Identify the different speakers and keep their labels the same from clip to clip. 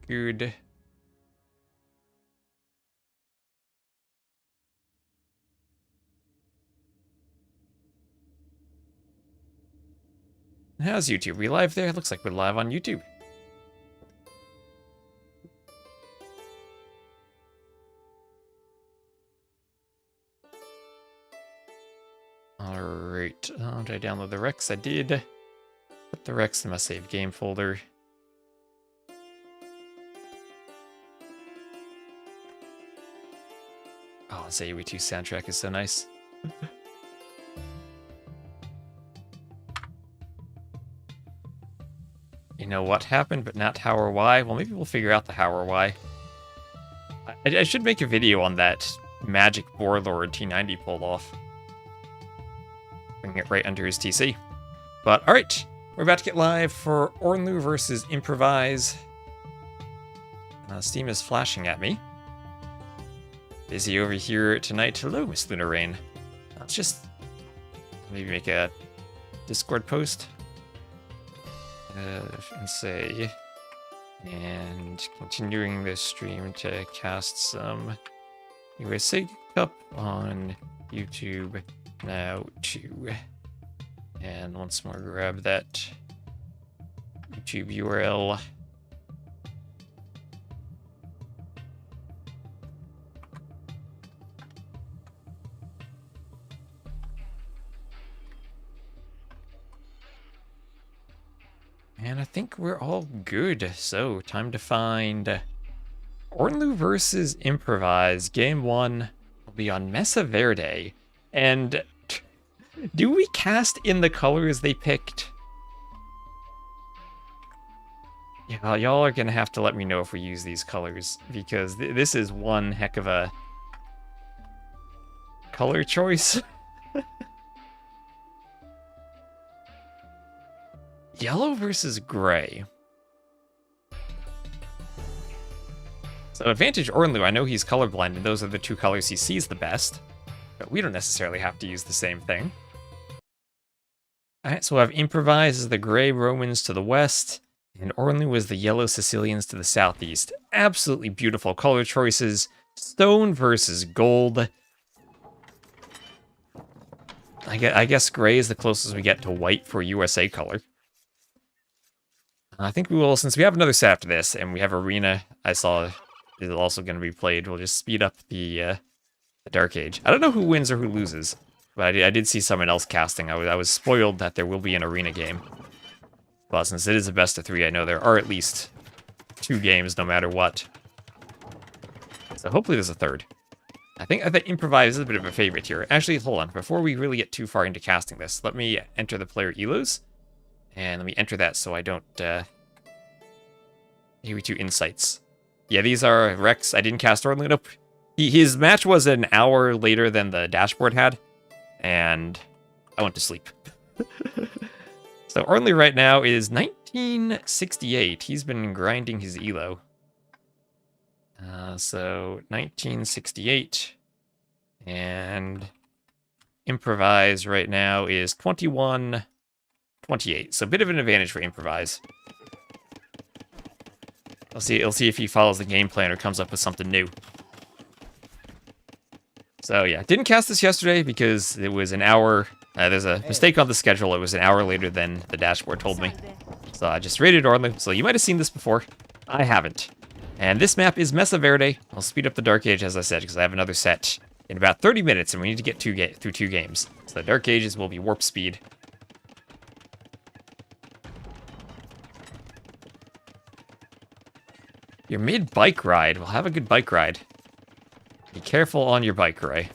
Speaker 1: good. How's YouTube? We live there? Looks like we're live on YouTube. Alright, did I download the Rex? I did. Put the Rex in my save game folder. Oh, ZUE2 soundtrack is so nice. You know what happened, but not how or why? Well, maybe we'll figure out the how or why. I should make a video on that magic Warlord T90 pulled off. Bring it right under his TC. But, alright, we're about to get live for OrnLu versus Improvise. Steam is flashing at me. Busy over here tonight. Hello, Miss Lunar Rain. Let's just maybe make a Discord post. And say, and continuing this stream to cast some USA Cup on YouTube now too. And once more, grab that YouTube URL. And I think we're all good. So, time to find OrnLu versus Improvise. Game 1 will be on Messa Verde. And do we cast in the colors they picked? Yeah, y'all are going to have to let me know if we use these colors, because this is one heck of a color choice. Yellow versus gray. So advantage OrnLu, I know he's colorblind, and those are the two colors he sees the best. But we don't necessarily have to use the same thing. Alright, so we'll have Improvise as the gray Romans to the west, and OrnLu as the yellow Sicilians to the southeast. Absolutely beautiful color choices. Stone versus gold. I guess gray is the closest we get to white for USA color. I think we will, since we have another set after this, and we have Arena, I saw is also going to be played, we'll just speed up the Dark Age. I don't know who wins or who loses, but I did see someone else casting. I was spoiled that there will be an Arena game. But since it is a best of 3, I know there are at least 2 games no matter what. So hopefully there's a third. I think Improvise is a bit of a favorite here. Actually, hold on. Before we really get too far into casting this, let me enter the player elos. And let me enter that so I don't, ZUE2 insights. Yeah, these are Rex. I didn't cast OrnLu. Nope. His match was an hour later than the dashboard had. And I went to sleep. So OrnLu right now is 1968. He's been grinding his elo. So 1968. And Improvise right now is 21... 28, so a bit of an advantage for Improvise. I'll see if he follows the game plan or comes up with something new. So yeah, didn't cast this yesterday because it was an hour. There's a mistake on the schedule. It was an hour later than the dashboard told me. So I just rated OrnLu. So you might have seen this before. I haven't. And this map is Messa Verde. I'll speed up the Dark Age, as I said, because I have another set in about 30 minutes, and we need to get through 2 games. So the Dark Ages will be warp speed. Your mid-bike ride. Well, have a good bike ride. Be careful on your bike, Ray.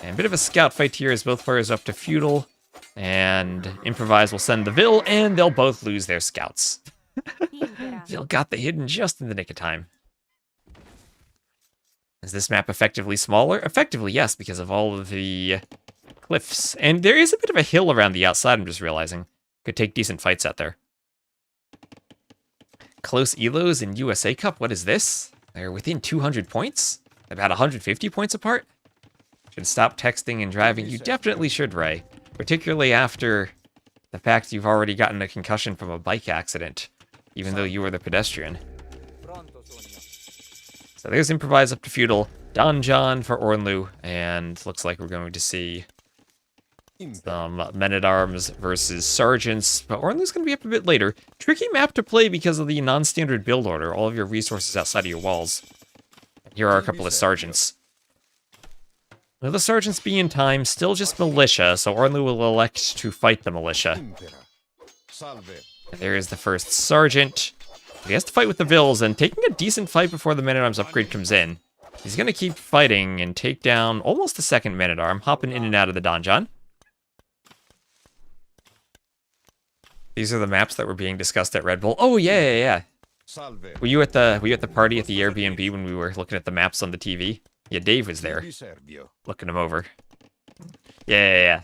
Speaker 1: And a bit of a scout fight here as both players are up to feudal. And Improvise will send the Vil, and they'll both lose their scouts. Vil got the hidden just in the nick of time. Is this map effectively smaller? Effectively, yes, because of all of the cliffs. And there is a bit of a hill around the outside, I'm just realizing. Could take decent fights out there. Close elos in USA Cup, what is this? They're within 200 points? About 150 points apart? Should stop texting and driving. You definitely should, Ray. Particularly after the fact you've already gotten a concussion from a bike accident, even though you were the pedestrian. So there's Improvise up to Feudal, Donjon for OrnLu, and looks like we're going to see some men-at-arms versus sergeants, but OrnLu's going to be up a bit later. Tricky map to play because of the non-standard build order, all of your resources outside of your walls. Here are a couple of sergeants. Will the sergeants be in time? Still just militia, so OrnLu will elect to fight the militia. There is the first sergeant. He has to fight with the Vills, and taking a decent fight before the men-at-arms upgrade comes in. He's going to keep fighting and take down almost the second men-at-arm, hopping in and out of the donjon. These are the maps that were being discussed at Red Bull. Oh, yeah. Were you at the party at the Airbnb when we were looking at the maps on the TV? Yeah, Dave was there, looking them over. Yeah.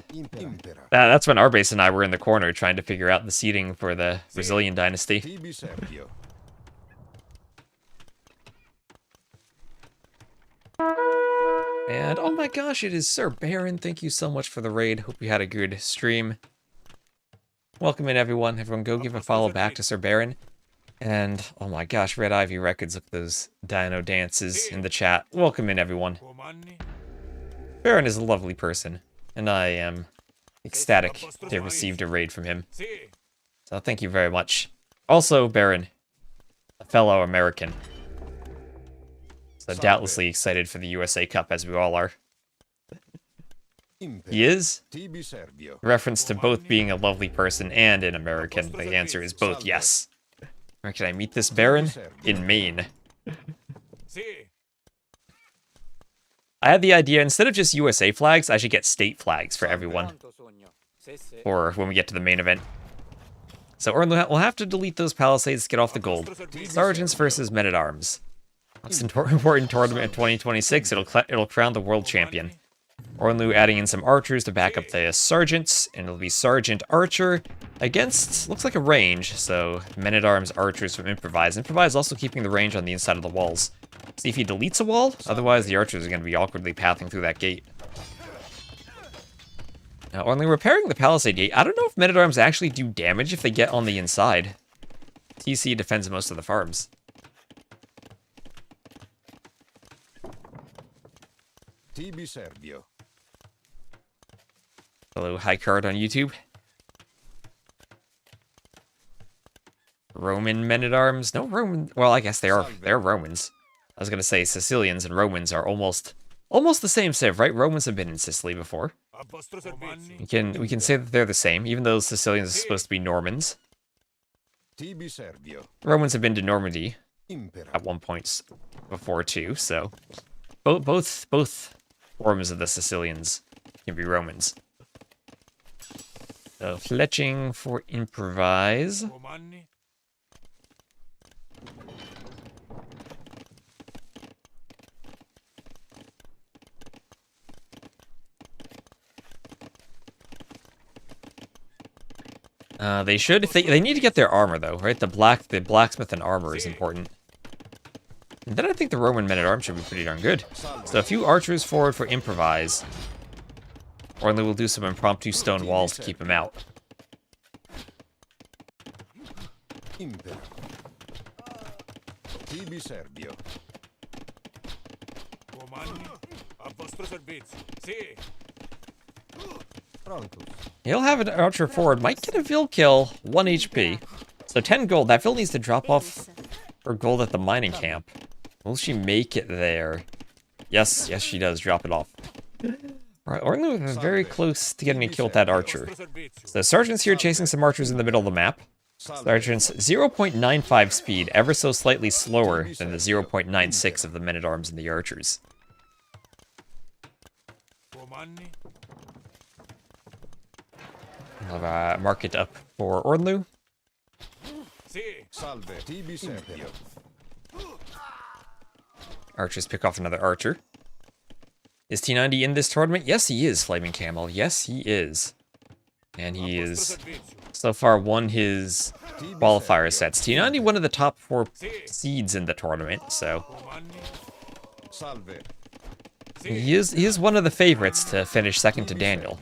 Speaker 1: That's when Arbase and I were in the corner trying to figure out the seating for the Brazilian dynasty. And, oh my gosh, it is Sir Baron. Thank you so much for the raid. Hope you had a good stream. Welcome in, everyone. Everyone go give a follow back to Sir Baron. And, oh my gosh, Red Ivy Records, look at those dino dances in the chat. Welcome in, everyone. Baron is a lovely person, and I am ecstatic to have received a raid from him. So thank you very much. Also, Baron, a fellow American. So doubtlessly excited for the USA Cup, as we all are. He is? Reference to both being a lovely person and an American. The answer is both yes. Where can I meet this Baron? In Maine. I had the idea, instead of just USA flags, I should get state flags for everyone. Or when we get to the main event. So we'll have to delete those palisades to get off the gold. Sergeants versus men-at-arms. It's an important tournament in 2026. It'll crown the world champion. OrnLu adding in some archers to back up the sergeants, and it'll be Sergeant Archer against, looks like a range, so men-at-arms archers from Improvise. Improvise also keeping the range on the inside of the walls. See if he deletes a wall, otherwise the archers are going to be awkwardly pathing through that gate. Now, OrnLu repairing the palisade gate. I don't know if men-at-arms actually do damage if they get on the inside. TC defends most of the farms. Hello, High Card on YouTube. Roman men-at-arms? No Roman. Well, I guess they're Romans. I was gonna say Sicilians and Romans are almost the same civ, right? Romans have been in Sicily before. We can say that they're the same, even though Sicilians are supposed to be Normans. Romans have been to Normandy at one point before too, so both forms of the Sicilians can be Romans. So fletching for Improvise. They should, if they need to get their armor though, right? The blacksmith and armor is important. And then I think the Roman men-at-arms should be pretty darn good. So a few archers forward for Improvise. OrnLu will do some impromptu stone walls to keep him out. He'll have an archer forward, might get a Vil kill, 1 HP. So 10 gold, that Vil needs to drop off her gold at the mining camp. Will she make it there? Yes, she does, drop it off. Alright, OrnLu is very close to getting a kill with that archer. So the sergeant's here chasing some archers in the middle of the map. Sergeant's 0.95 speed, ever so slightly slower than the 0.96 of the men-at-arms and the archers. We'll have a market up for OrnLu. Archers pick off another archer. Is T90 in this tournament? Yes, he is, Flaming Camel. Yes, he is. And he is so far won his qualifier sets. T90 one of the top 4 seeds in the tournament, so he is one of the favorites to finish second to Daniel.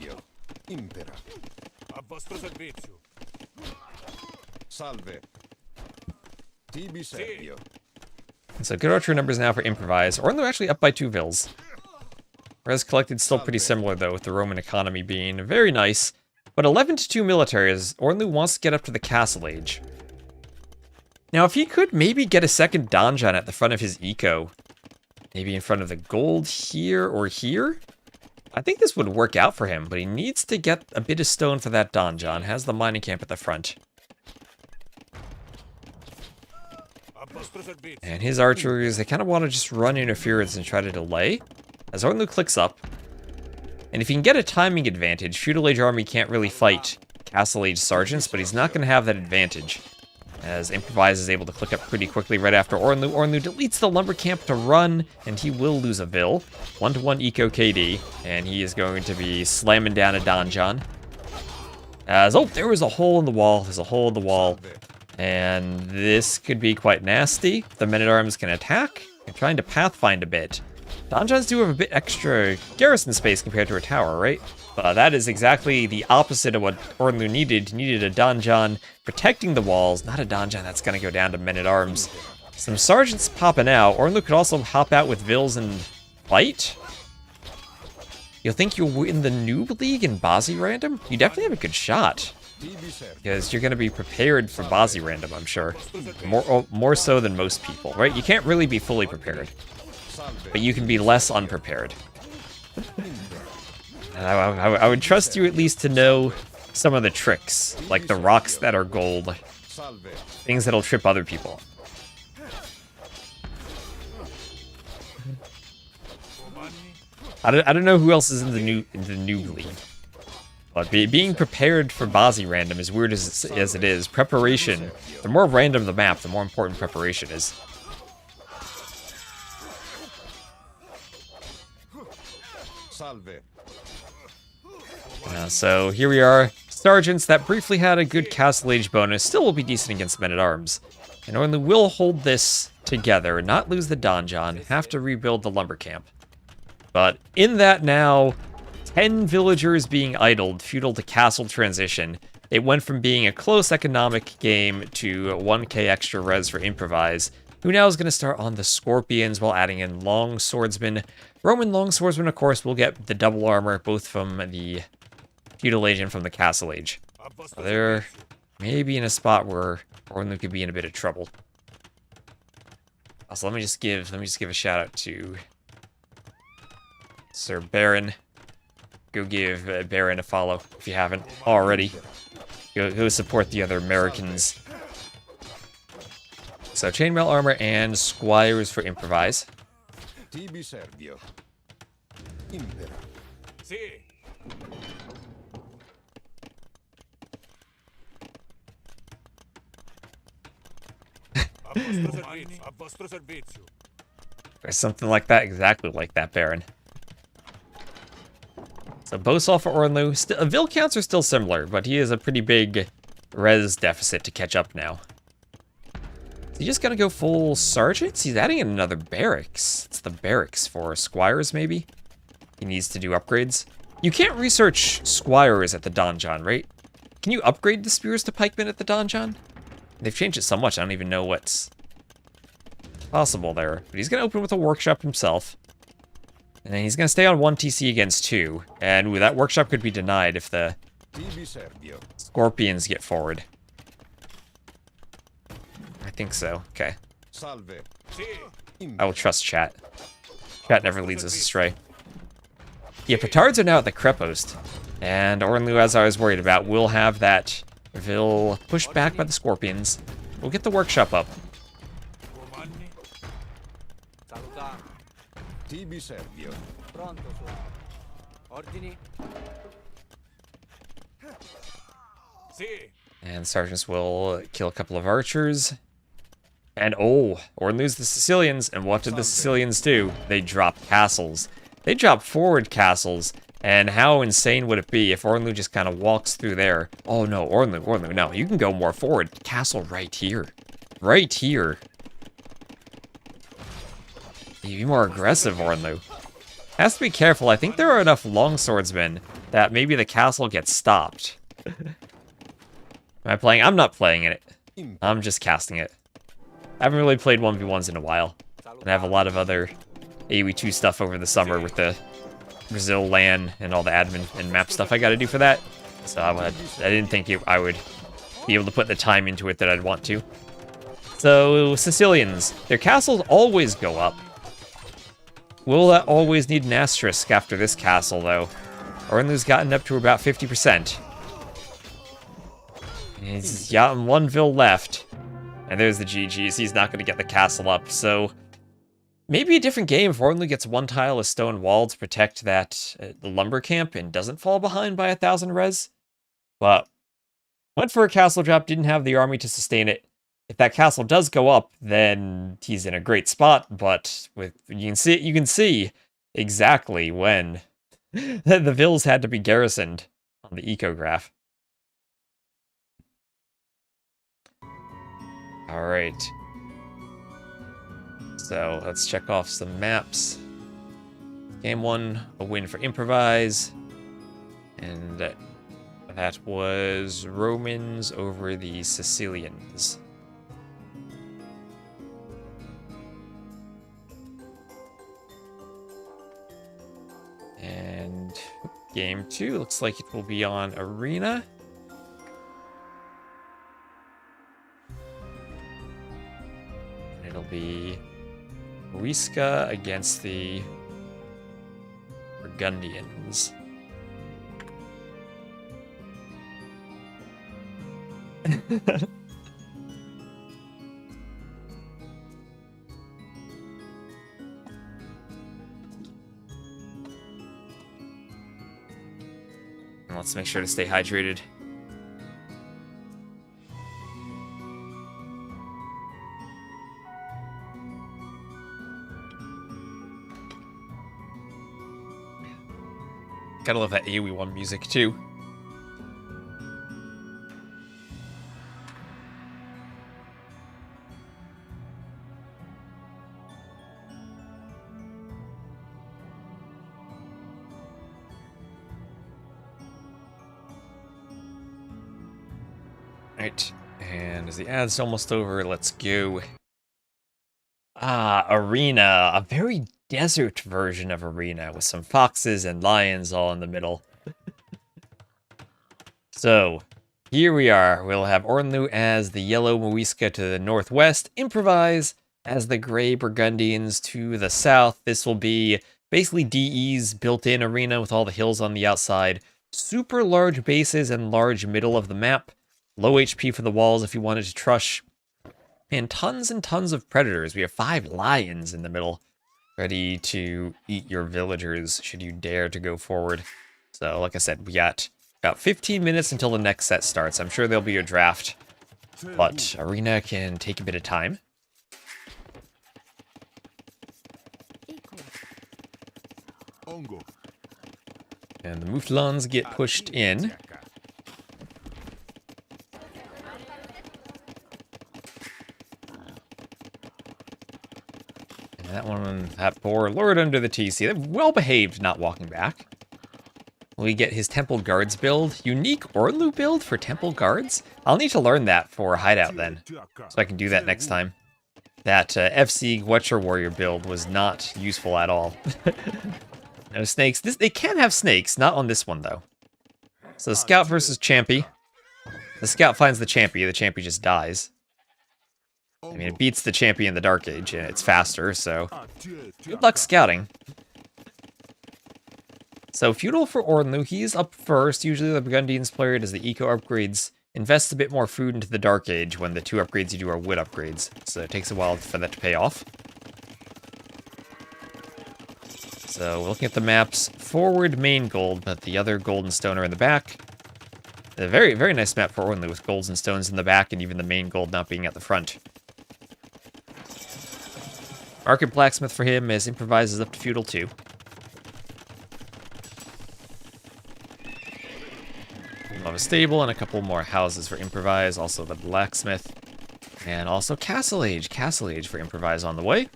Speaker 2: vostro servizio.
Speaker 3: Salve. Tibi Servio.
Speaker 1: So good archer numbers now for Improvise. OrnLu actually up by 2 vills. Res collected still pretty similar though, with the Roman economy being very nice. But 11 to 2 military as OrnLu wants to get up to the Castle Age. Now if he could maybe get a second donjon at the front of his eco, maybe in front of the gold here or here, I think this would work out for him, but he needs to get a bit of stone for that donjon. Has the mining camp at the front. And his archers, they kind of want to just run interference and try to delay. As OrnLu clicks up. And if he can get a timing advantage, Feudal Age army can't really fight Castle Age sergeants, but he's not going to have that advantage. As Improvise is able to click up pretty quickly right after OrnLu. OrnLu deletes the lumber camp to run, and he will lose a vill. 1-to-1 eco KD, and he is going to be slamming down a donjon. As, oh, there was a hole in the wall. There's a hole in the wall. And this could be quite nasty. The men-at-arms can attack. They're trying to pathfind a bit. Donjons do have a bit extra garrison space compared to a tower, right? But that is exactly the opposite of what OrnLu needed. He needed a donjon protecting the walls, not a donjon that's going to go down to men-at-arms. Some sergeants popping out. OrnLu could also hop out with vills and fight. You'll think you'll win the Noob League in Bazi Random? You definitely have a good shot. Because you're going to be prepared for Bazi Random, I'm sure. More so than most people, right? You can't really be fully prepared. But you can be less unprepared. And I would trust you at least to know some of the tricks, like the rocks that are gold, things that'll trip other people. I don't know who else is in the new league, but being prepared for Bazi Random, as weird as it is, preparation. The more random the map, the more important preparation is. So here we are, sergeants that briefly had a good Castle Age bonus, still will be decent against men-at-arms. And OrnLu will hold this together, not lose the donjon, have to rebuild the lumber camp. But in that now, 10 villagers being idled, feudal to castle transition, it went from being a close economic game to 1k extra res for Improvise, who now is going to start on the Scorpions while adding in long swordsmen. Roman long swordsmen, of course, will get the double armor, both from the Feudal Age and from the Castle Age. So they're maybe in a spot where OrnLu could be in a bit of trouble. Also, let me just give a shout out to Sir Baron. Go give Baron a follow if you haven't already. Go support the other Americans. So chainmail armor and squires for Improvise.
Speaker 3: Tibi Servio. Impera.
Speaker 2: Sì. A vostro servizio.
Speaker 1: Or something like that, exactly like that, Baron. So Bosol for OrnLu. Vill counts are still similar, but he has a pretty big res deficit to catch up now. Is he just gonna go full sergeants? He's adding in another barracks. It's the barracks for squires, maybe? He needs to do upgrades. You can't research squires at the donjon, right? Can you upgrade the spears to pikemen at the donjon? They've changed it so much, I don't even know what's possible there. But he's gonna open with a workshop himself. And then he's going to stay on 1 TC against 2. And that workshop could be denied if the Scorpions get forward. I think so. Okay. I will trust chat. Chat never leads us astray. Yeah, Petards are now at the Crepost. And OrnLu, as I was worried about, will have that Vill pushed back by the Scorpions. We'll get the workshop up.
Speaker 3: Tibi Servio.
Speaker 2: Pronto, ordini. Sì.
Speaker 1: And sergeants will kill a couple of archers. And oh, OrnLu's the Sicilians. And what did the Sicilians do? They dropped castles. They dropped forward castles. And how insane would it be if OrnLu just kind of walks through there? Oh no, OrnLu, no. You can go more forward. Castle right here. Right here. Be more aggressive, OrnLu. Has to be careful. I think there are enough longswordsmen that maybe the castle gets stopped. Am I playing? I'm not playing in it.
Speaker 3: Imper.
Speaker 1: I'm just casting it. I haven't really played 1v1s in a while. And I have a lot of other AoE2 stuff over the summer with the Brazil LAN and all the admin and map stuff I gotta do for that. So I didn't think I would be able to put the time into it that I'd want to. So, Sicilians. Their castles always go up. Will that always need an asterisk after this castle, though? OrnLu's gotten up to about 50%. He's got one Ville left. And there's the GG's. He's not going to get the castle up, so... Maybe a different game if OrnLu gets one tile of stone wall to protect that the lumber camp and doesn't fall behind by 1,000 res. But went for a castle drop, didn't have the army to sustain it. If that castle does go up, then he's in a great spot, but with you can see exactly when the Villes had to be garrisoned on the ecograph. Alright. So let's check off some maps. Game 1, a win for Improvise. And that was Romans over the Sicilians. And game 2 looks like it will be on Arena. And it'll be Huesca against the Burgundians. And let's make sure to stay hydrated. Gotta love that AoE1 music too. Alright, and as the ad's almost over, let's go. Arena. A very desert version of Arena with some foxes and lions all in the middle. So, here we are. We'll have OrnLu as the yellow Muisca to the northwest, Improvise as the gray Burgundians to the south. This will be basically DE's built-in arena with all the hills on the outside. Super large bases and large middle of the map. Low HP for the walls if you wanted to trush. And tons of predators. We have 5 lions in the middle, ready to eat your villagers should you dare to go forward. So, like I said, we got about 15 minutes until the next set starts. I'm sure there'll be a draft, but Arena can take a bit of time. And the Mouflons get pushed in. That one, that poor Lord under the TC. They're well behaved not walking back. We get his Temple Guards build. Unique OrnLu build for Temple Guards? I'll need to learn that for Hideout then, so I can do that next time. That FC Wetcher Warrior build was not useful at all. No snakes. They can have snakes, not on this one though. So Scout versus Champy. The Scout finds the Champy just dies. I mean, it beats the Champy in the Dark Age, and it's faster, so good luck scouting. So, Feudal for OrnLu, he's up first. Usually the Burgundians player does the eco upgrades, invests a bit more food into the Dark Age when the 2 upgrades you do are wood upgrades. So it takes a while for that to pay off. So, we're looking at the maps. Forward, main gold, but the other gold and stone are in the back. A very, very nice map for OrnLu with golds and stones in the back, and even the main gold not being at the front. Market Blacksmith for him as Improvises up to Feudal 2. We'll have a stable and a couple more houses for Improvise, also the Blacksmith. And also Castle Age for Improvise on the way.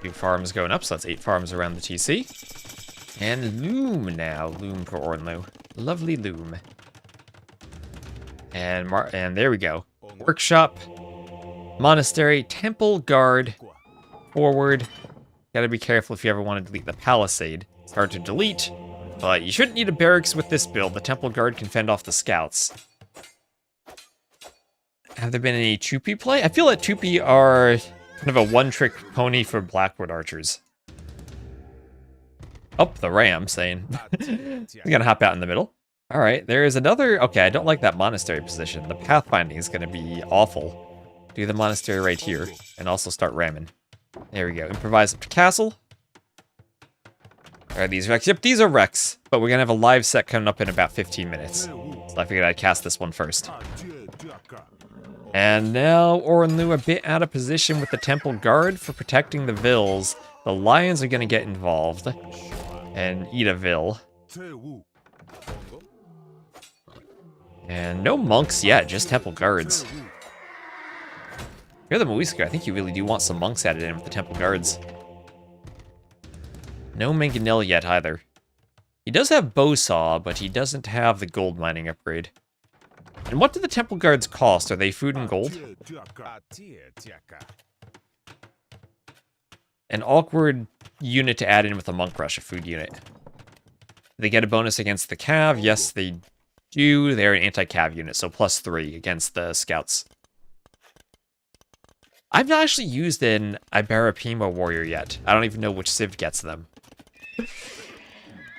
Speaker 1: 2 farms going up, so that's 8 farms around the TC. And Loom now, Loom for OrnLu. Lovely Loom. And there we go. Workshop, monastery, temple guard, forward. Gotta be careful if you ever want to delete the palisade. It's hard to delete, but you shouldn't need a barracks with this build. The temple guard can fend off the scouts. Have there been any Chupi play? I feel that Chupi are kind of a one-trick pony for Blackwood archers. Oh, the ram saying, I'm gonna hop out in the middle. All right, there is another, okay, I don't like that monastery position. The pathfinding is gonna be awful. Do the monastery right here, and also start ramming. There we go, improvise up to castle. Are these wrecks? Yep, these are wrecks, but we're gonna have a live set coming up in about 15 minutes. So I figured I'd cast this one first. And now OrnLu a bit out of position with the temple guard for protecting the vills. The lions are gonna get involved and eat a vill. And no monks yet, just temple guards. You're the Muisca, I think you really do want some monks added in with the temple guards. No mangonel yet either. He does have bowsaw, but he doesn't have the gold mining upgrade. And what do the temple guards cost? Are they food and gold? An awkward unit to add in with a monk rush, a food unit. They get a bonus against the cav. Yes, they do. They're an anti-cav unit, so +3 against the scouts. I've not actually used an Ibarapima warrior yet. I don't even know which civ gets them.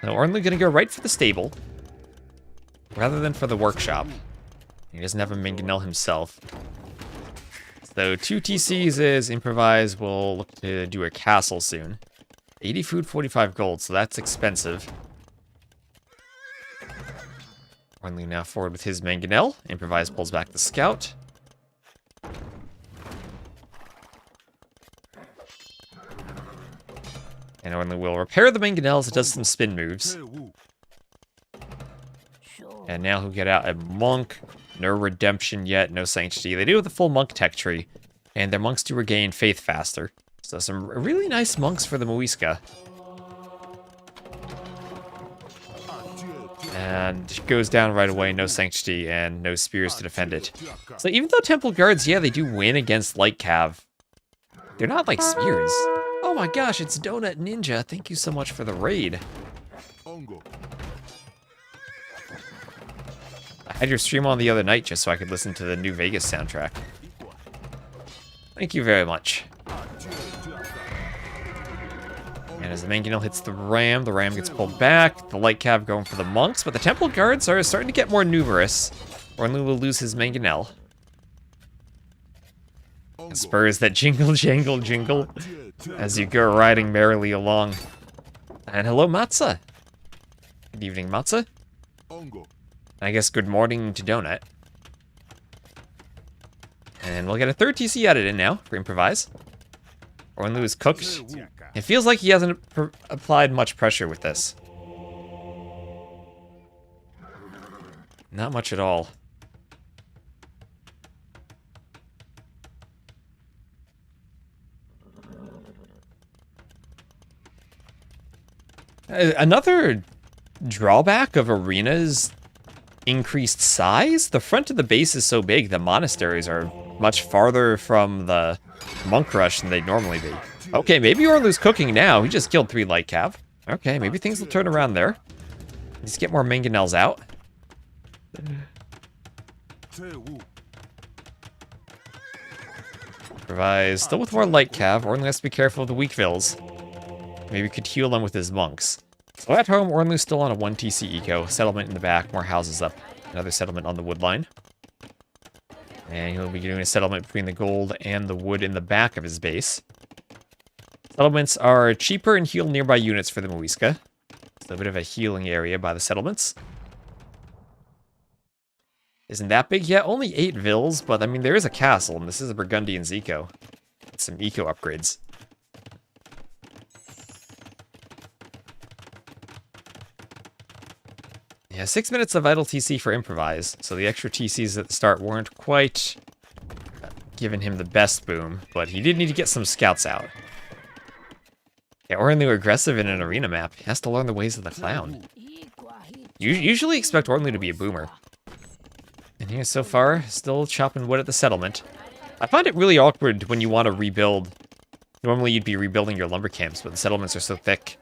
Speaker 1: Now, OrnLu gonna go right for the stable, rather than for the workshop. He doesn't have a mangonel himself. So 2 TCs is Improvise. We'll look to do a castle soon. 80 food, 45 gold, so that's expensive. OrnLu now forward with his mangonel. Improvise pulls back the scout. And OrnLu will repair the mangonels. It does some spin moves. And now he'll get out a monk. No redemption yet, no sanctity. They do have the full monk tech tree, and their monks do regain faith faster. So some really nice monks for the Muisca. And goes down right away, no sanctity, and no spears to defend it. So even though temple guards, yeah, they do win against light cav, they're not like spears. Oh my gosh, it's Donut Ninja. Thank you so much for the raid. I had your stream on the other night just so I could listen to the new Vegas soundtrack. Thank you very much. And as the mangonel hits the ram gets pulled back. The light cav going for the monks, but the temple guards are starting to get more numerous. OrnLu will lose his mangonel. Spurs that jingle, jangle, jingle as you go riding merrily along. And hello, Matza. Good evening, Matza. I guess good morning to Donut. And we'll get a third TC added in now for Improvise. OrnLu is cooked. It feels like he hasn't applied much pressure with this. Not much at all. Another drawback of Arena's increased size? The front of the base is so big, the monasteries are much farther from the monk rush than they'd normally be. Okay, maybe OrnLu's cooking now. He just killed 3 light cav. Okay, maybe things will turn around there. Let's get more mangonels out. Improvise. Still with more light cav. OrnLu has to be careful of the weak vills. Maybe could heal them with his monks. So at home, OrnLu's still on a 1 TC eco. Settlement in the back, more houses up. Another settlement on the wood line. And he'll be doing a settlement between the gold and the wood in the back of his base. Settlements are cheaper and heal nearby units for the Muisca. So a bit of a healing area by the settlements. Isn't that big yet? Only 8 vills, but I mean, there is a castle, and this is a Burgundian's eco. Some eco upgrades. Yeah, 6 minutes of idle TC for Improvise, so the extra TCs at the start weren't quite giving him the best boom, but he did need to get some scouts out. Yeah, OrnLu aggressive in an arena map. He has to learn the ways of the clown. You usually expect OrnLu to be a boomer. And here so far, still chopping wood at the settlement. I find it really awkward when you want to rebuild. Normally you'd be rebuilding your lumber camps, but the settlements are so thick.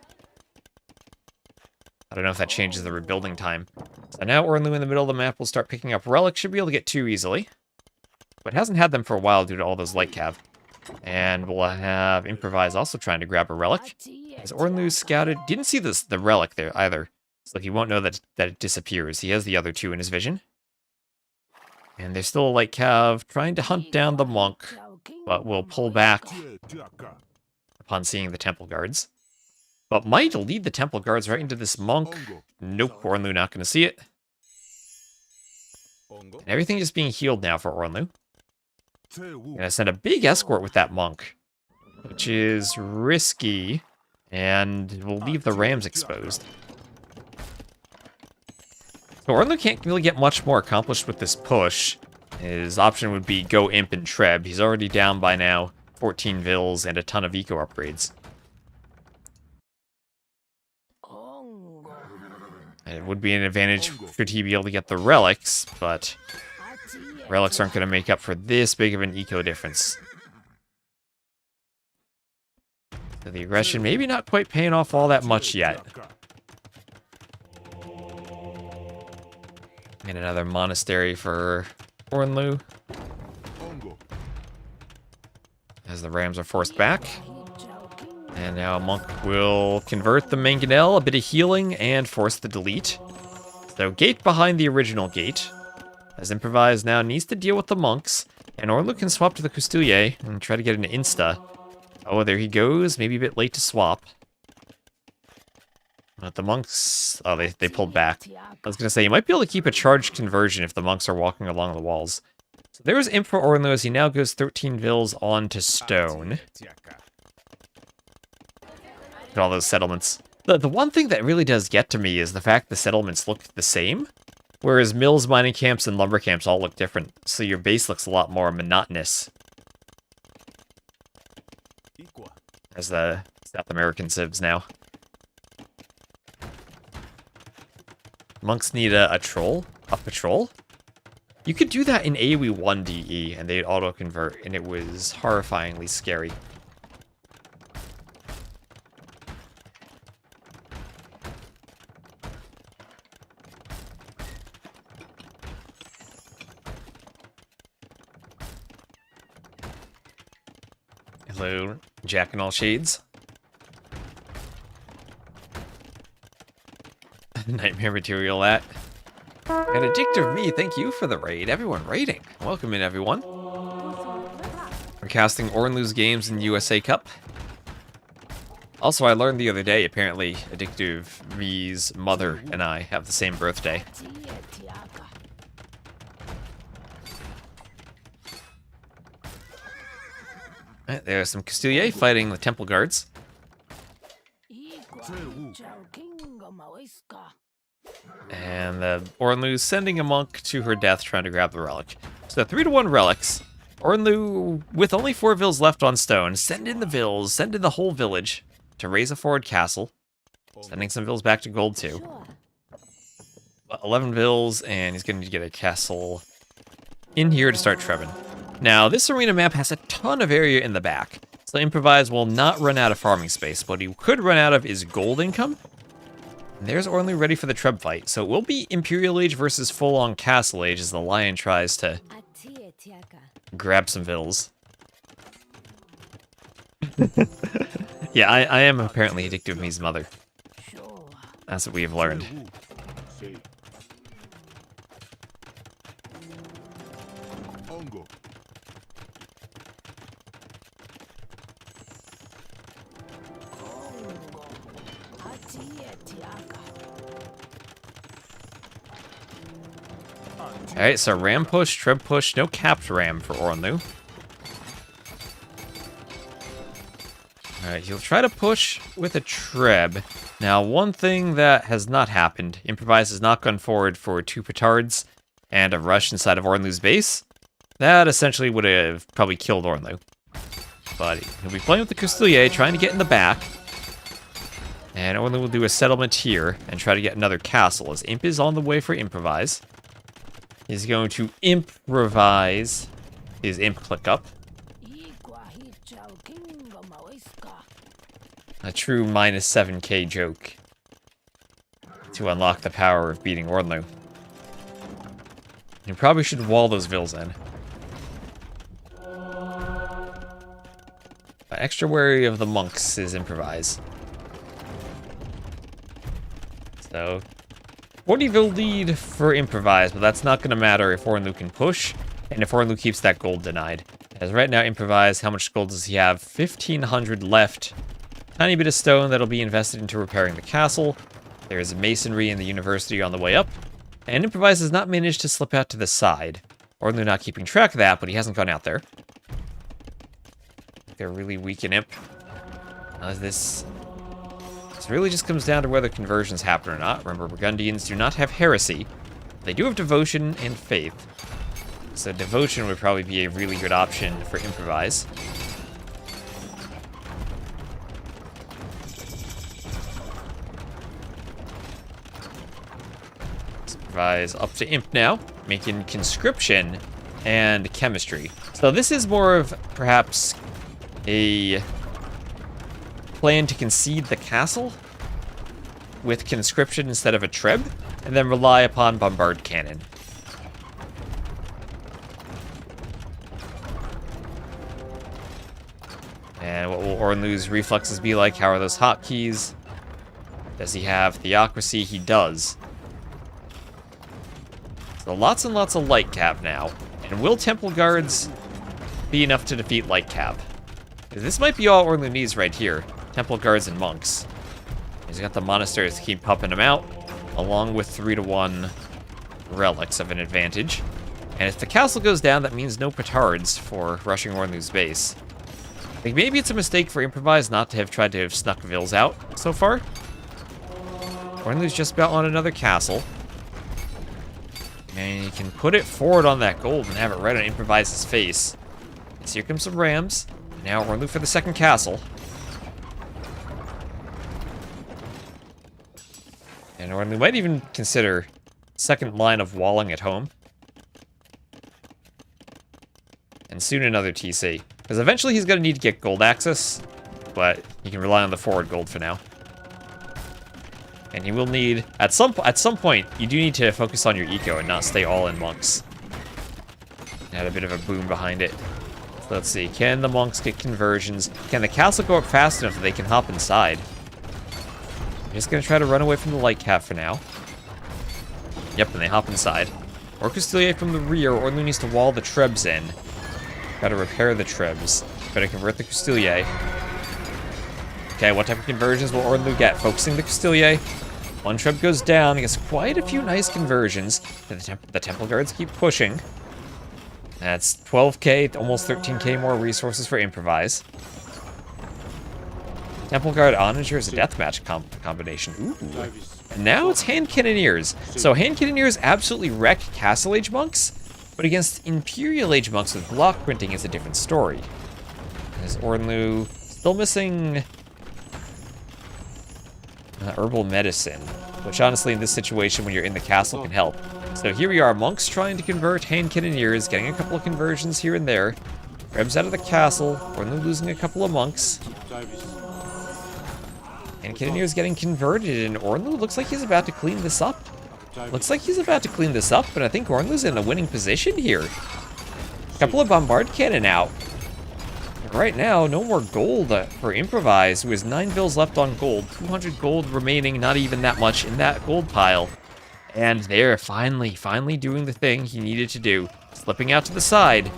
Speaker 1: I don't know if that changes the rebuilding time. So now OrnLu in the middle of the map will start picking up relics. Should be able to get 2 easily. But hasn't had them for a while due to all those light cav. And we'll have Improvise also trying to grab a relic. As OrnLu scouted, didn't see the relic there either. So he won't know that it disappears. He has the other 2 in his vision. And there's still a light cav trying to hunt down the monk, but will pull back upon seeing the temple guards. But might lead the temple guards right into this monk. Nope, OrnLu not going to see it. And everything is being healed now for OrnLu. Gonna send a big escort with that monk, which is risky, and will leave the rams exposed. So OrnLu can't really get much more accomplished with this push. His option would be go Imp and Treb. He's already down by now 14 vills and a ton of eco upgrades. It would be an advantage should he be able to get the relics, but relics aren't going to make up for this big of an eco difference. So the aggression maybe not quite paying off all that much yet. And another monastery for OrnLu. As the rams are forced back. And now a monk will convert the mangonel, a bit of healing, and force the delete. So gate behind the original gate. As Improvise now needs to deal with the monks. And OrnLu can swap to the Custilier and try to get an insta. Oh, there he goes. Maybe a bit late to swap. But the monks... Oh, they pulled back. I was going to say, you might be able to keep a charged conversion if the monks are walking along the walls. So there's Imp for OrnLu as he now goes 13 vills onto stone. Look at all those settlements. The one thing that really does get to me is the fact the settlements look the same. Whereas mills, mining camps, and lumber camps all look different. So your base looks a lot more monotonous. As the South American civs now. Monks need a troll? A patrol? You could do that in AoE 1 DE, and they'd auto-convert, and it was horrifyingly scary. Hello, Jack in all shades. Nightmare material that. And Addictive Me, thank you for the raid. Everyone raiding. Welcome in, everyone. We're casting OrnLu's games in USA Cup. Also, I learned the other day, apparently, Addictive Me's mother and I have the same birthday. Right, there's some Custilier fighting the temple guards. And OrnLu's sending a monk to her death trying to grab the relic. So 3-to-1 relics. OrnLu, with only 4 vills left on stone, send in the vills, send in the whole village to raise a forward castle. Sending some vills back to gold too. 11 vills, and he's going to get a castle in here to start Trebin. Now, this arena map has a ton of area in the back, so Improvise will not run out of farming space. What he could run out of is gold income. And there's OrnLu ready for the Treb fight, so it will be Imperial Age versus full-on Castle Age as the Lion tries to grab some vills. Yeah, I am apparently Addictive Me's mother. That's what we have learned. Alright, so ram push, treb push, no capped ram for OrnLu. Alright, he'll try to push with a treb. Now, one thing that has not happened, Improvise has not gone forward for 2 petards and a rush inside of OrnLu's base. That essentially would have probably killed OrnLu. But he'll be playing with the Custilier, trying to get in the back. And OrnLu will do a settlement here and try to get another castle, as Imp is on the way for Improvise. He's going to improvise his imp click up. A true minus 7k joke to unlock the power of beating OrnLu. You probably should wall those vills in. Extra wary of the monks is Improvise. So, 40 vil lead for Improvise, but that's not going to matter if OrnLu can push, and if OrnLu keeps that gold denied. As right now, Improvise, how much gold does he have? 1,500 left. Tiny bit of stone that'll be invested into repairing the castle. There's masonry in the university on the way up. And Improvise has not managed to slip out to the side. OrnLu not keeping track of that, but he hasn't gone out there. They're really weak in Imp. This really just comes down to whether conversions happen or not. Remember, Burgundians do not have heresy. They do have devotion and faith. So devotion would probably be a really good option for Improvise. Improvise up to Imp now, making conscription and chemistry. So this is more of perhaps a plan to concede the castle with conscription instead of a treb, and then rely upon bombard cannon. And what will OrnLu's reflexes be like? How are those hotkeys? Does he have theocracy? He does. So lots and lots of light cap now. And will Temple Guards be enough to defeat light cap? This might be all OrnLu needs right here. Temple Guards and monks. He's got the monasteries to keep pumping them out, along with 3-to-1 relics of an advantage. And if the castle goes down, that means no petards for rushing OrnLu's base. I think maybe it's a mistake for Improvise not to have tried to have snuck vills out so far. OrnLu's just about on another castle. And he can put it forward on that gold and have it right on Improvise's face. So here comes some rams. Now OrnLu for the second castle. And OrnLu might even consider second line of walling at home. And soon another TC. Because eventually he's going to need to get gold access, but he can rely on the forward gold for now. And he will need, at some point, you do need to focus on your eco and not stay all in monks. Add a bit of a boom behind it. So let's see, can the monks get conversions? Can the castle go up fast enough that they can hop inside? I'm just going to try to run away from the light cap for now. Yep, and they hop inside. Or Castilier from the rear, OrnLu needs to wall the trebs in. Gotta repair the trebs. Gotta convert the Castilier. Okay, what type of conversions will OrnLu get? Focusing the Castilier. One treb goes down. He gets quite a few nice conversions. The Temple Guards keep pushing. That's 12k, almost 13k more resources for Improvise. Temple Guard Onager is a deathmatch combination. Ooh. And now it's Hand Cannoneers. So Hand Cannoneers absolutely wreck Castle Age monks, but against Imperial Age monks with block printing is a different story. Is OrnLu still missing herbal medicine, which honestly in this situation when you're in the castle can help. So here we are, monks trying to convert Hand Cannoneers, getting a couple of conversions here and there. Rebs out of the castle, OrnLu losing a couple of monks. And Cannoneers getting converted, and OrnLu looks like he's about to clean this up. Looks like he's about to clean this up, but I think OrnLu's in a winning position here. A couple of bombard cannon out. Right now, no more gold for Improvise, who has 9 vills left on gold, 200 gold remaining, not even that much in that gold pile. And they're finally doing the thing he needed to do, slipping out to the side.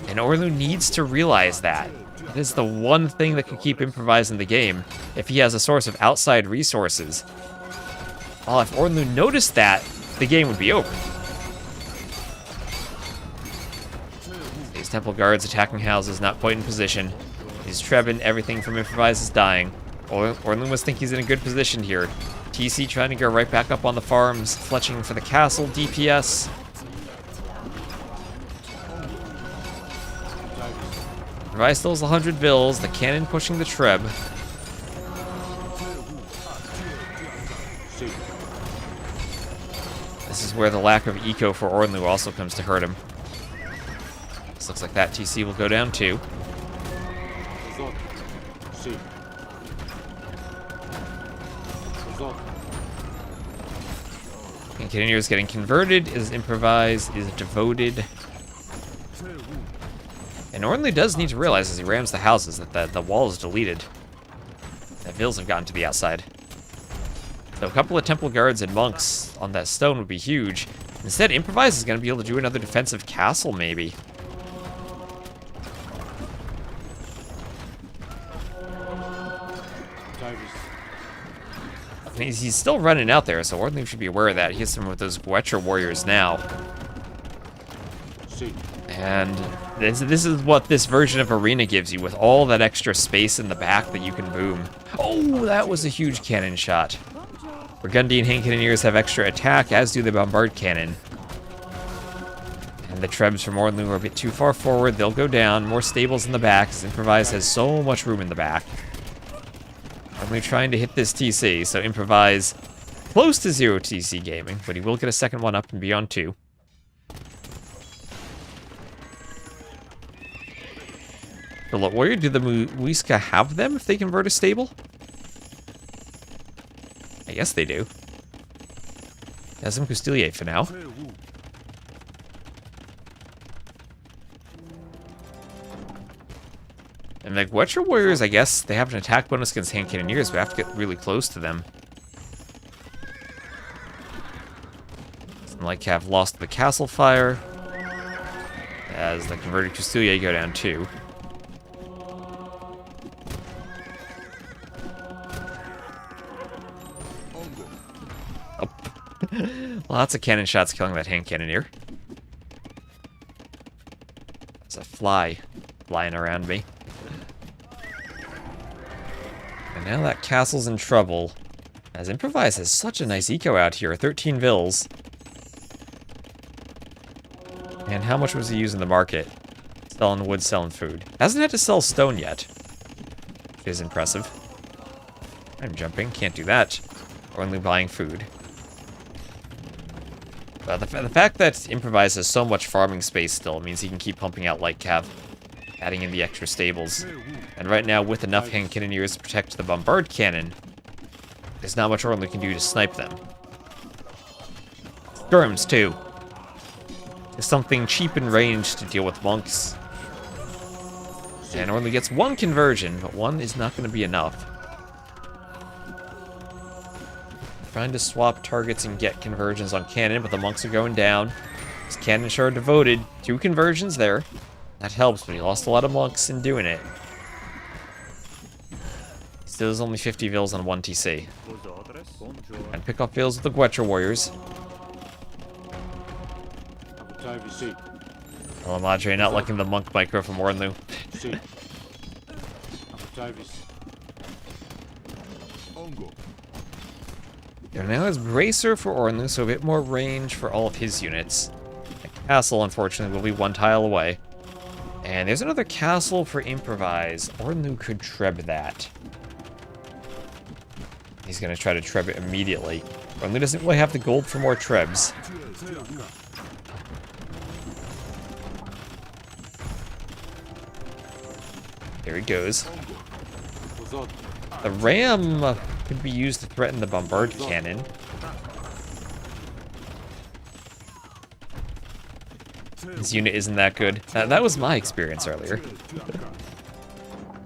Speaker 1: And OrnLu needs to realize that. That is the one thing that could keep Improvise in the game, if he has a source of outside resources. Well, if OrnLu noticed that, the game would be over. These Temple Guards attacking houses, not quite in position. He's trebbing, everything from Improvise is dying. OrnLu must think he's in a good position here. TC trying to go right back up on the farms, fletching for the castle, DPS. Improvise still has 100 vills, the cannon pushing the treb. This is is where the lack of eco for OrnLu also comes to hurt him. This looks like that TC will go down too. And Cannoneer is getting converted, is Improvise, is devoted. And OrnLu does need to realize as he rams the houses that the wall is deleted. The Vils have gotten to the outside. So a couple of temple guards and monks on that stone would be huge. Instead, Improvise is going to be able to do another defensive castle, maybe. He's still running out there, so OrnLu should be aware of that. He has some of those Guetra warriors now. And this is what this version of Arena gives you, with all that extra space in the back that you can boom. Oh, that was a huge cannon shot. Burgundian hand cannoneers have extra attack, as do the bombard cannon. And the trebs from OrnLu are a bit too far forward. They'll go down. More stables in the back, as Improvise has so much room in the back. OrnLu trying to hit this TC, so Improvise close to 0 TC gaming, but he will get a second one up and be on 2. The Lot Warrior, do the Muisca have them if they convert a stable? I guess they do. Has some Custilier for now. And the Guetra Warriors, I guess, they have an attack bonus against hand cannoneers, but we have to get really close to them. Doesn't like have lost the castle fire. As the converted Custilier go down too. Lots of cannon shots killing that hand cannoneer. There's a fly flying around me. And now that castle's in trouble. As Improvise has such a nice eco out here, 13 Vils. And how much was he using the market? Selling wood, selling food. Hasn't had to sell stone yet. Which is impressive. I'm jumping, can't do that. Only buying food. The fact that Improvise has so much farming space still means he can keep pumping out light cav, adding in the extra stables. And right now, with enough hand cannoneers to protect the bombard cannon, there's not much OrnLu can do to snipe them. Skirms, too. There's something cheap in range to deal with monks. And OrnLu gets 1 conversion, but 1 is not going to be enough. Trying to swap targets and get conversions on cannon, but the monks are going down. His cannon are devoted. 2 conversions there. That helps, but he lost a lot of monks in doing it. Still has only 50 Vils on 1 TC. And pick up Vils with the Guetra warriors. El Madre not liking the monk micro from OrnLu. There now is Bracer for OrnLu, so a bit more range for all of his units. The castle, unfortunately, will be 1 tile away. And there's another castle for Improvise. OrnLu could treb that. He's going to try to treb it immediately. OrnLu doesn't really have the gold for more trebs. There he goes. The ram could be used to threaten the bombard cannon. His unit isn't that good. That was my experience earlier.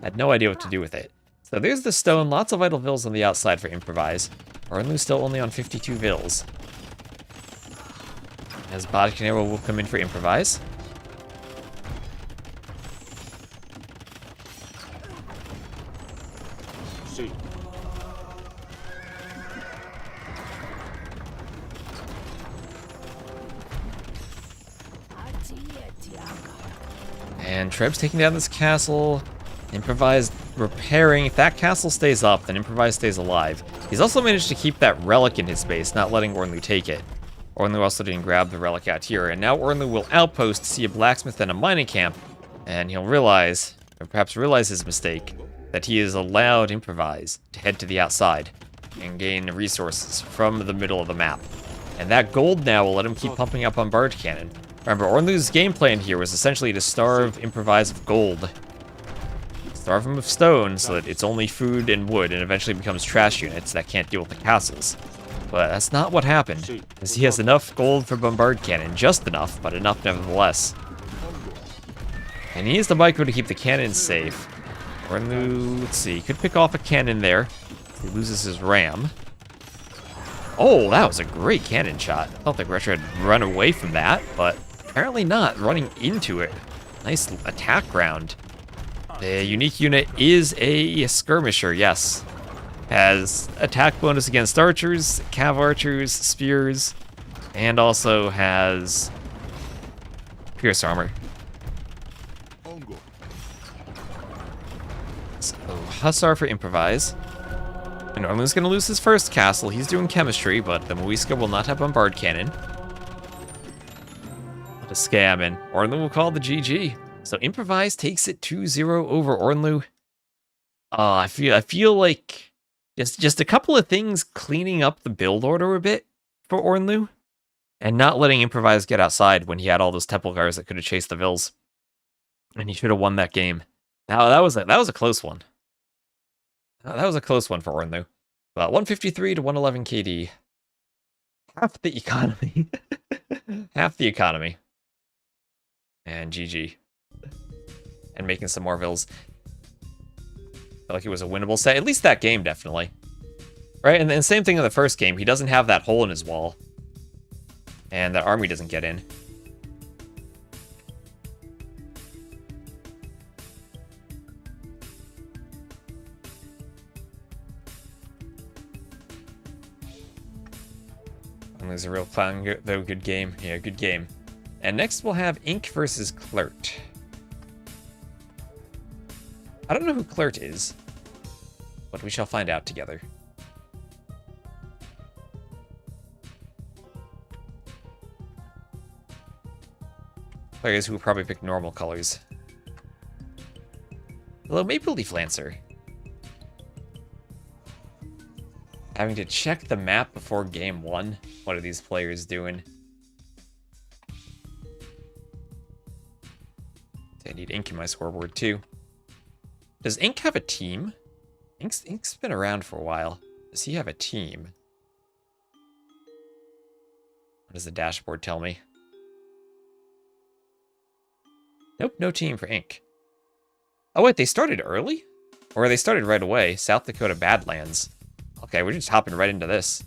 Speaker 1: I had no idea what to do with it. So there's the stone, lots of idle Vils on the outside for Improvise. OrnLu's still only on 52 Vils. As Bodkinero will come in for Improvise. And Treb's taking down this castle. Improvise repairing. If that castle stays up, then Improvise stays alive. He's also managed to keep that relic in his base, not letting OrnLu take it. OrnLu also didn't grab the relic out here, and now OrnLu will outpost, see a blacksmith and a mining camp, and he'll realize, or perhaps realize his mistake, that he has allowed Improvise to head to the outside and gain resources from the middle of the map. And that gold now will let him keep pumping up Bombard Cannon. Remember, OrnLu's game plan here was essentially to starve Improvise of gold. Starve him of stone so that it's only food and wood and eventually becomes trash units that can't deal with the castles. But that's not what happened, because he has enough gold for Bombard Cannon. Just enough, but enough nevertheless. And he needs the micro to keep the cannons safe. OrnLu, let's see, could pick off a cannon there. He loses his ram. Oh, that was a great cannon shot. I thought the Retro had run away from that, but apparently not. Running into it. Nice attack round. The unique unit is a skirmisher, yes. Has attack bonus against archers, cav archers, spears, and also has pierce armor. So, Hussar for Improvise. And OrnLu's gonna lose his first castle. He's doing chemistry, but the Muisca will not have Bombard Cannon. What a scam, and OrnLu will call the GG. So Improvise takes it 2-0 over OrnLu. I feel like just a couple of things cleaning up the build order a bit for OrnLu, and not letting Improvise get outside when he had all those temple guards that could have chased the Vills. And he should have won that game. Now that was a close one. That was a close one for OrnLu. But 153 to 111 KD. Half the economy. Half the economy. And GG. And making some more Vills. Felt like it was a winnable set. At least that game, definitely. Right? And then same thing in the first game. He doesn't have that hole in his wall. And that army doesn't get in. And there's a real clown, though. Good game. Yeah, good game. And next we'll have Ink versus Clert. I don't know who Clert is, but we shall find out together. Players who will probably pick normal colors. Hello, Maple Leaf Lancer. Having to check the map before game 1. What are these players doing? I need ink in my scoreboard too. Does Ink have a team? Ink's been around for a while. Does he have a team? What does the dashboard tell me? Nope, no team for Ink. Oh wait, they started early? Or they started right away? South Dakota Badlands. Okay, we're just hopping right into this.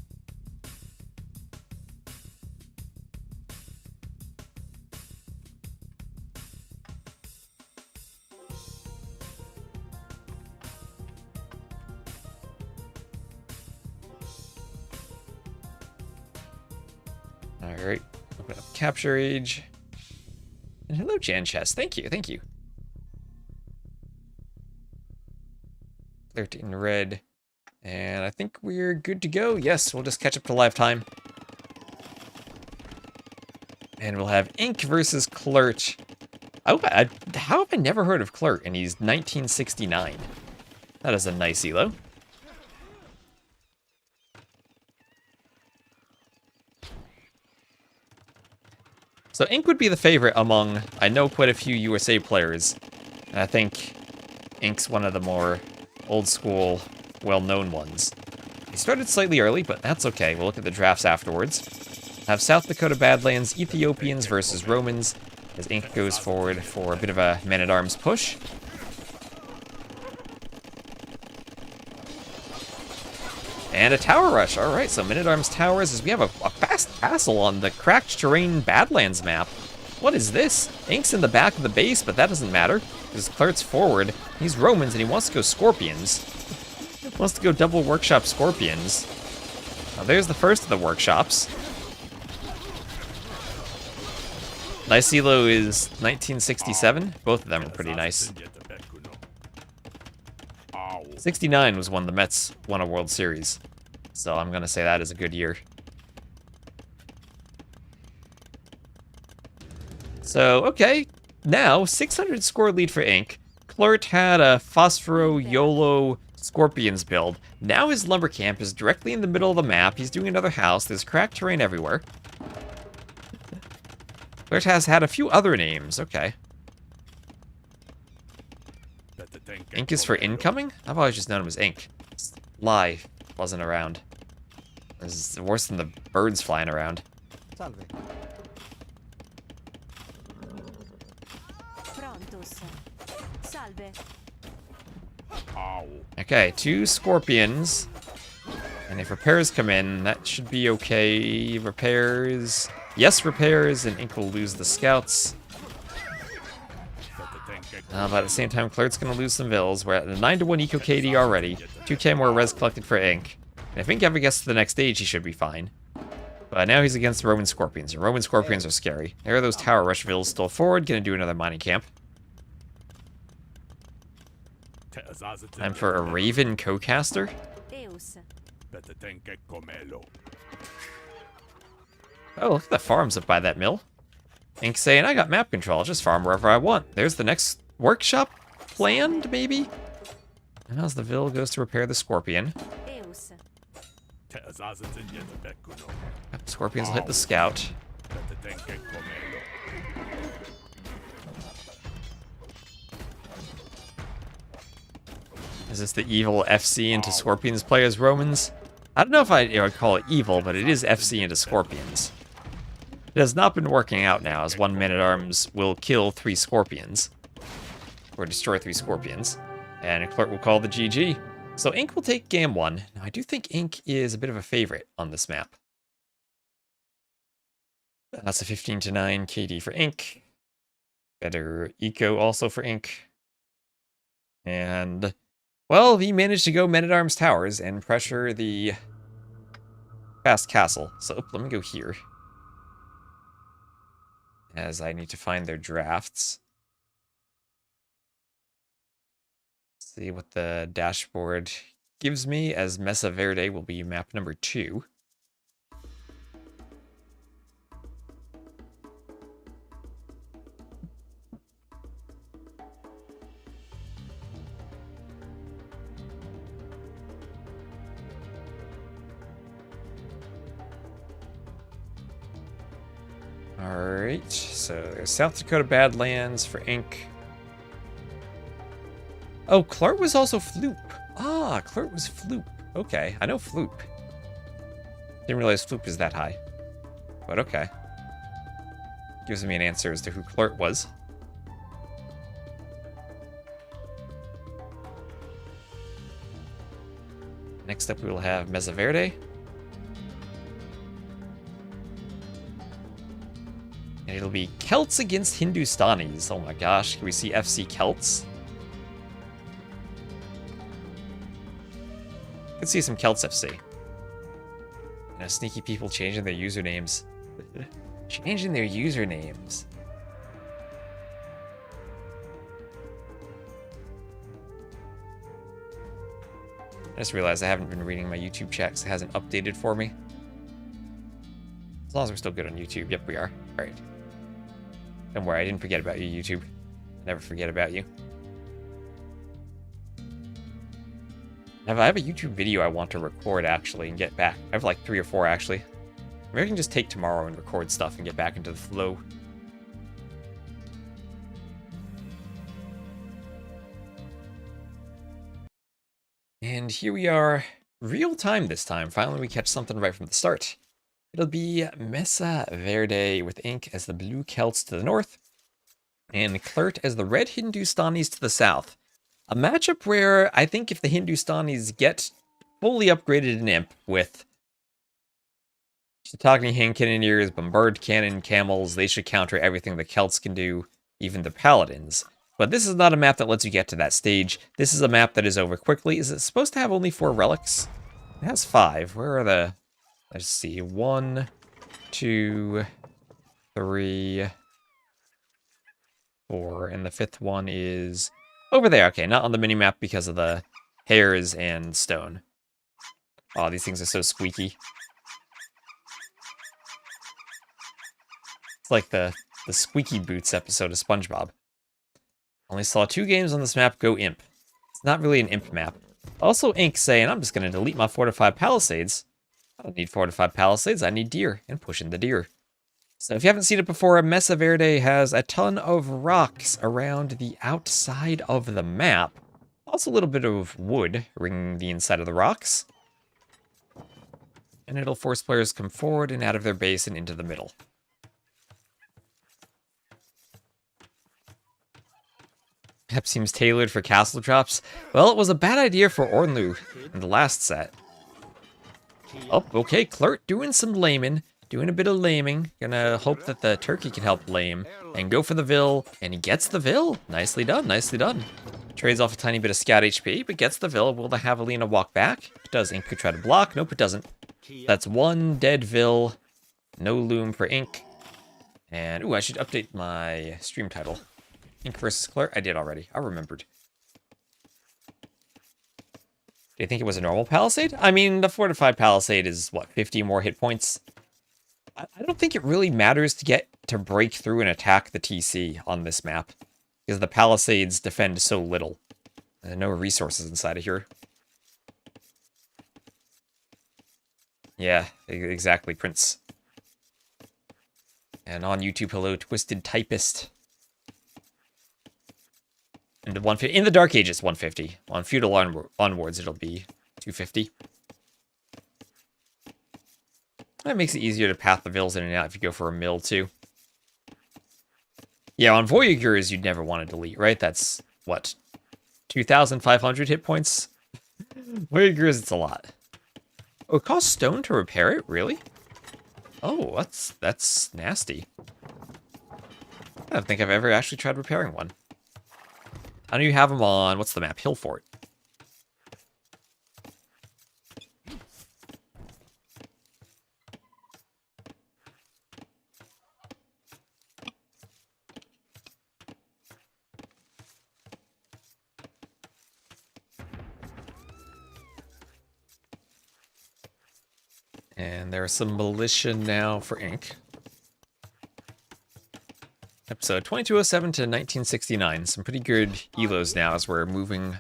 Speaker 1: Alright, open up Capture Age. And hello, Jan Chess. Thank you, thank you. Cleared in red. And I think we're good to go. Yes, we'll just catch up to live time. And we'll have Ink versus Clert. How have I never heard of Clert? And he's 1969. That is a nice elo. So Ink would be the favorite among, I know, quite a few USA players. And I think Ink's one of the more old school, well-known ones. He started slightly early, but that's okay. We'll look at the drafts afterwards. Have South Dakota Badlands, Ethiopians versus Romans, as Ink goes forward for a bit of a man-at-arms push. And a tower rush. All right, so men-at-arms towers as we have a fast castle on the cracked terrain Badlands map. What is this? Ink's in the back of the base, but that doesn't matter because Clert's forward. He's Romans and he wants to go Scorpions. He wants to go double workshop Scorpions. Now there's the first of the workshops. Nice elo is 1967. Both of them are pretty nice. 69 was when the Mets won a World Series. So I'm going to say that is a good year. So, okay. Now, 600 score lead for Ink. Clert had a Phosphoro YOLO Scorpions build. Now his lumber camp is directly in the middle of the map. He's doing another house. There's cracked terrain everywhere. Clert has had a few other names. Okay. Ink is for incoming? I've always just known him as Ink. Lie. Wasn't around. This is worse than the birds flying around.
Speaker 4: Salve.
Speaker 5: Prontos. Salve.
Speaker 1: Okay, 2 scorpions. And if repairs come in, that should be okay. Repairs. Yes, repairs, and Ink will lose the scouts. But at the same time, Clert's going to lose some vills. We're at a 9-to-1 eco KD already. 2k more res collected for Ink. And if Ink ever gets to the next stage, he should be fine. But now he's against Roman Scorpions, and Roman Scorpions are scary. There are those Tower Rush vills still forward, going to do another mining camp. Time for a Raven Co-caster.
Speaker 5: Eus.
Speaker 1: Oh, look at the farms up by that mill. Ink saying, I got map control, I'll just farm wherever I want. There's the next workshop planned, maybe? And as the Vil goes to repair the Scorpion.
Speaker 5: Eus.
Speaker 1: Scorpions will hit the Scout. Is this the evil FC into Scorpions play as Romans? I don't know if I would call it evil, but it is FC into Scorpions. It has not been working out now, as 1 Man-at-Arms will kill 3 Scorpions. Or destroy 3 Scorpions. And Clert will call the GG. So Ink will take game 1. Now, I do think Ink is a bit of a favorite on this map. That's a 15-to-9 KD for Ink. Better eco also for Ink. And, well, he managed to go Men-at-Arms Towers and pressure the fast castle. So, let me go here. As I need to find their drafts. See what the dashboard gives me, as Messa Verde will be map number 2. Alright, so there's South Dakota Badlands for Ink. Oh, Clert was also Floop. Ah, Clert was Floop. Okay, I know Floop. Didn't realize Floop is that high. But okay. Gives me an answer as to who Clert was. Next up we will have Mesa Verde. And it'll be Celts against Hindustanis. Oh my gosh, can we see FC Celts? Could see some Celts FC. You know, sneaky people changing their usernames. Changing their usernames. I just realized I haven't been reading my YouTube chat because it hasn't updated for me. As long as we're still good on YouTube. Yep, we are. Alright. Don't worry, I didn't forget about you, YouTube. Never forget about you. I have a YouTube video I want to record, actually, and get back. I have like 3 or 4, actually. Maybe I can just take tomorrow and record stuff and get back into the flow. And here we are, real time this time. Finally, we catch something right from the start. It'll be Messa Verde with Ink as the blue Celts to the north, and Clert as the red Hindustanis to the south. A matchup where I think if the Hindustanis get fully upgraded in Imp with Shiitake hand cannoneers, bombard cannon, camels, they should counter everything the Celts can do, even the paladins. But this is not a map that lets you get to that stage. This is a map that is over quickly. Is it supposed to have only 4 relics? It has 5. Where are the... Let's see. 1, 2, 3, 4. And the 5th one is over there. Okay, not on the minimap because of the hairs and stone. Oh, these things are so squeaky. It's like the Squeaky Boots episode of SpongeBob. Only saw 2 games on this map go Imp. It's not really an Imp map. Also, Ink saying, I'm just going to delete my fortified palisades. I don't need fortified palisades, I need deer, and pushing the deer. So if you haven't seen it before, Messa Verde has a ton of rocks around the outside of the map. Also a little bit of wood ringing the inside of the rocks. And it'll force players to come forward and out of their base and into the middle. Map seems tailored for castle drops. Well, it was a bad idea for OrnLu in the last set. Oh, okay, Clert doing some laming. Doing a bit of laming. Gonna hope that the turkey can help lame. And go for the Vil. And he gets the Vil. Nicely done, nicely done. Trades off a tiny bit of scout HP, but gets the Vil. Will the Javelina walk back? It does. Ink could try to block. Nope, it doesn't. That's one dead Vil. No loom for Ink. And, ooh, I should update my stream title. Ink versus Clert? I did already. I remembered. Do you think it was a normal palisade? I mean, the fortified palisade is, what, 50 more hit points? I don't think it really matters to break through and attack the TC on this map. Because the palisades defend so little. And no resources inside of here. Yeah, exactly, Prince. And on YouTube, hello, Twisted Typist. And 150. In the Dark Ages, 150. On Feudal onwards, it'll be 250. That makes it easier to path the Vils in and out if you go for a mill, too. Yeah, on Voyagers, you'd never want to delete, right? That's, what, 2,500 hit points? Voyagers, it's a lot. Oh, it costs stone to repair it? Really? Oh, that's nasty. I don't think I've ever actually tried repairing one. I know you have them on, what's the map? Hillfort. And there's some militia now for Ink. Episode 2207 to 1969. Some pretty good elos now as we're moving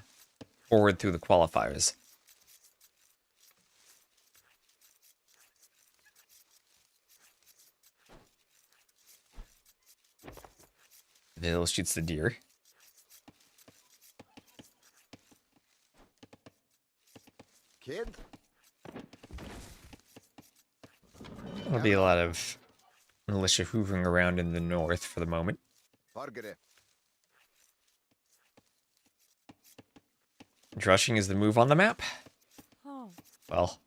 Speaker 1: forward through the qualifiers. Vil shoots the deer.
Speaker 3: Kid?
Speaker 1: There'll be a lot of militia hoovering around in the north for the moment. Drushing is the move on the map.
Speaker 5: Oh,
Speaker 1: Well,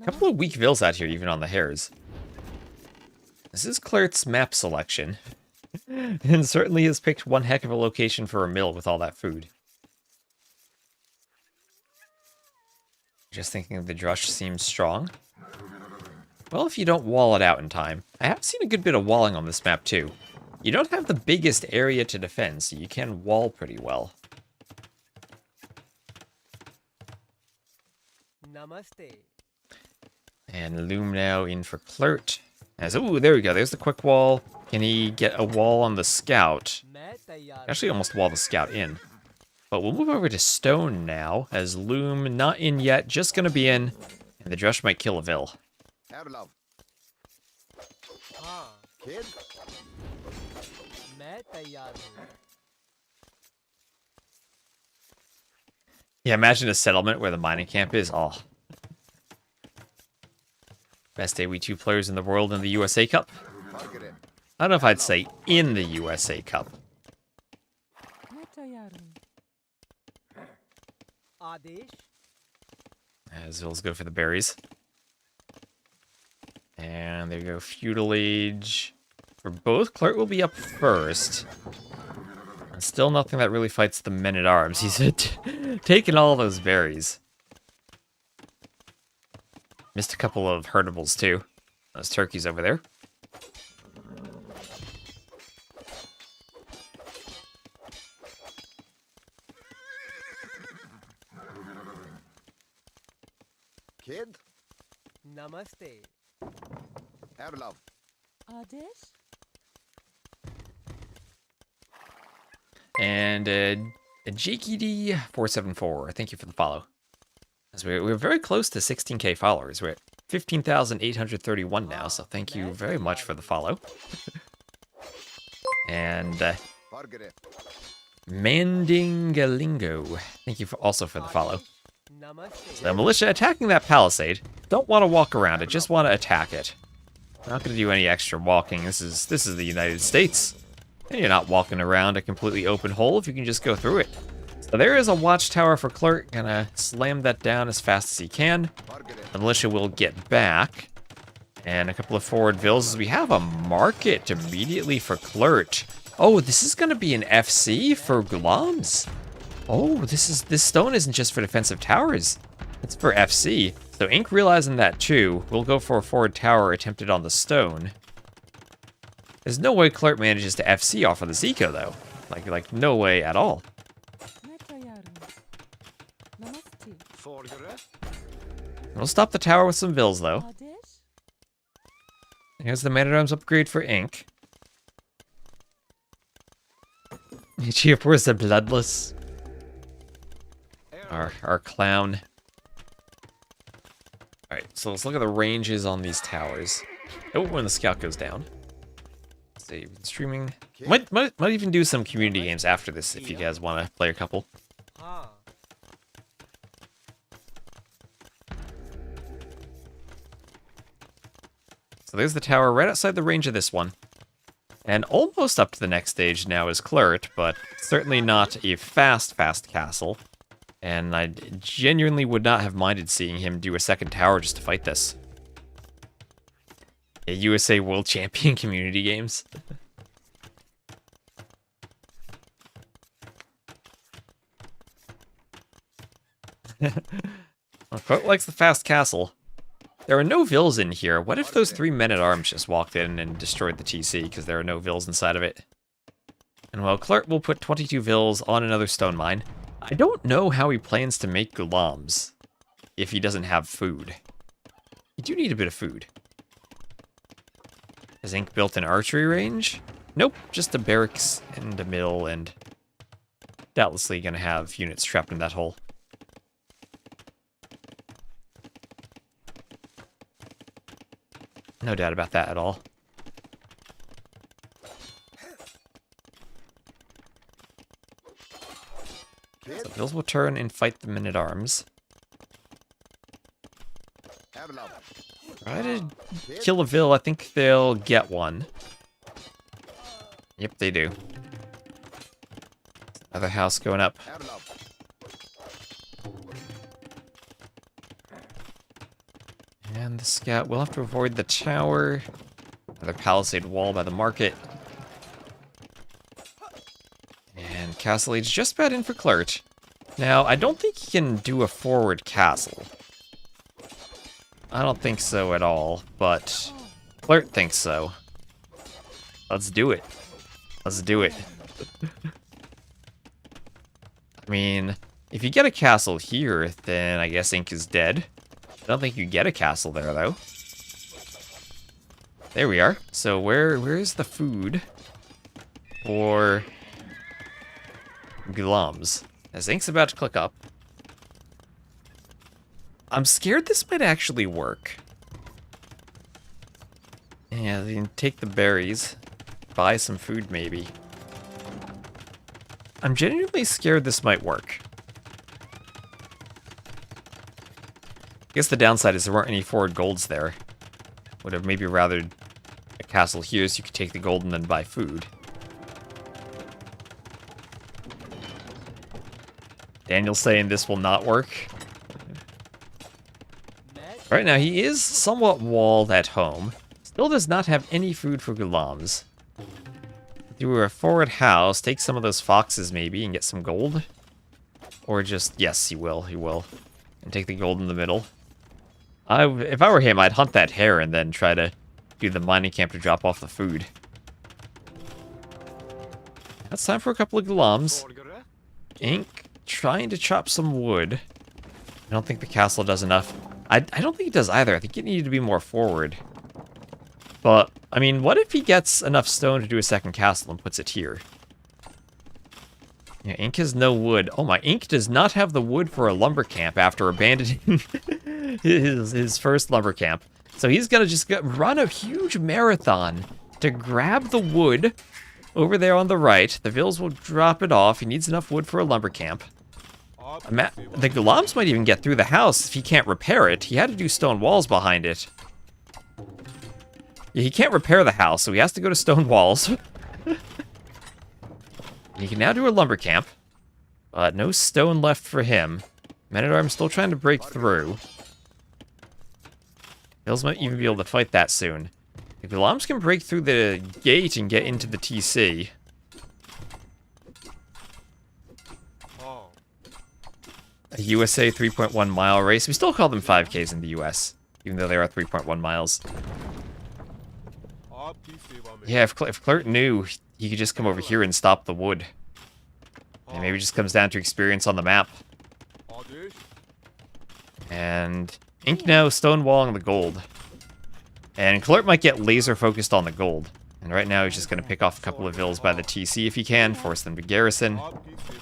Speaker 1: a couple of weak Vils out here, even on the hares. This is Clert's map selection. And certainly has picked one heck of a location for a mill with all that food. Just thinking the Drush seems strong. Well, if you don't wall it out in time. I have seen a good bit of walling on this map, too. You don't have the biggest area to defend, so you can wall pretty well.
Speaker 4: Namaste.
Speaker 1: And Loom now in for Clert. As, ooh, there we go. There's the quick wall. Can he get a wall on the scout? Actually, almost wall the scout in. But we'll move over to Stone now, as Loom not in yet, just gonna be in. And the Drush might kill a Vil.
Speaker 3: Kid?
Speaker 1: Yeah, imagine a settlement where the mining camp is. Oh. Best AoE2 players in the world in the USA Cup. I don't know if I'd say in the USA Cup. As Vil's go for the berries. And there you go, Feudal Age. For both, Clert will be up first. And still nothing that really fights the men-at-arms. He's taking all those berries. Missed a couple of herdables, too. Those turkeys over there.
Speaker 3: Kid?
Speaker 4: Namaste.
Speaker 3: Love.
Speaker 5: Adesh?
Speaker 1: And a JKD474. Thank you for the follow. As we're very close to 16k followers. We're at 15,831 now, so thank you very much for the follow. And
Speaker 3: Bargere.
Speaker 1: Mandingalingo, thank you also for the follow.
Speaker 4: Namaste.
Speaker 1: The militia attacking that palisade. Don't want to walk around it, just want to attack it. Not going to do any extra walking. This is the United States. And you're not walking around a completely open hole if you can just go through it. So there is a watchtower for Clert. Gonna slam that down as fast as he can.
Speaker 3: Bargere.
Speaker 1: The militia will get back. And a couple of forward vills. We have a market immediately for Clert. Oh, this is going to be an FC for Gulams. Oh, this stone isn't just for defensive towers. It's for FC. So Ink realizing that too, will go for a forward tower attempted on the stone. There's no way Clert manages to FC off of this eco though. Like no way at all.
Speaker 5: Netayaru. Namaste.
Speaker 3: Forgere.
Speaker 1: We'll stop the tower with some vills though.
Speaker 5: Adesh.
Speaker 1: Here's the man-at-arms upgrade for Ink. Chief, where's the bloodless? Our clown. Alright, so let's look at the ranges on these towers. Oh, when the scout goes down. Let's see, streaming. Might even do some community games after this if you guys want to play a couple.
Speaker 4: Ha.
Speaker 1: So there's the tower right outside the range of this one. And almost up to the next stage now is Clert, but certainly not a fast castle. And I genuinely would not have minded seeing him do a second tower just to fight this. A USA World Champion community games. Well, Clert likes the fast castle. There are no vills in here. What if those 3 men-at-arms just walked in and destroyed the TC because there are no vills inside of it? And well, Clert will put 22 vills on another stone mine. I don't know how he plans to make gulams if he doesn't have food. You do need a bit of food. Has Ink built an archery range? Nope, just a barracks and a mill and doubtlessly gonna have units trapped in that hole. No doubt about that at all. So Bills will turn and fight the men-at-arms.
Speaker 3: Erlab.
Speaker 1: Try to kill a Vil. I think they'll get one. Yep, they do. Another house going up.
Speaker 3: Erlab.
Speaker 1: And the scout will have to avoid the tower. Another palisade wall by the market. And Castle Age just about in for Clert. Now, I don't think he can do a forward castle. I don't think so at all, but Clert thinks so. Let's do it. Let's do it. I mean, if you get a castle here, then I guess Ink is dead. I don't think you get a castle there, though. There we are. So where is the food for Gulams? As Ink's about to click up. I'm scared this might actually work. Yeah, you can take the berries, buy some food maybe. I'm genuinely scared this might work. I guess the downside is there weren't any forward golds there. Would have maybe rather a castle here so you could take the gold and then buy food. Daniel's saying this will not work. Right now, he is somewhat walled at home. Still does not have any food for Gulams. Do a forward house, take some of those foxes maybe and get some gold. Or just, yes, he will. And take the gold in the middle. If I were him, I'd hunt that hare and then try to do the mining camp to drop off the food. That's time for a couple of Gulams. Ink trying to chop some wood. I don't think the castle does enough. I don't think it does either. I think it needed to be more forward. But, I mean, what if he gets enough stone to do a second castle and puts it here? Yeah, Ink has no wood. Oh my, Ink does not have the wood for a lumber camp after abandoning his first lumber camp. So he's gonna just run a huge marathon to grab the wood over there on the right. The Vils will drop it off. He needs enough wood for a lumber camp. The Gulams might even get through the house if he can't repair it. He had to do stone walls behind it. Yeah, he can't repair the house, so he has to go to stone walls. He can now do a lumber camp, but no stone left for him. Men-at-Arms still trying to break through. Vils might even be able to fight that soon. The Gulams can break through the gate and get into the TC. A USA 3.1 mile race. We still call them 5Ks in the US, even though they are 3.1 miles. Yeah, if Clert knew, he could just come over here and stop the wood. And maybe it just comes down to experience on the map. And Ink now stonewalling the gold. And Clert might get laser focused on the gold. And right now he's just going to pick off a couple of Vils by the TC if he can, force them to garrison.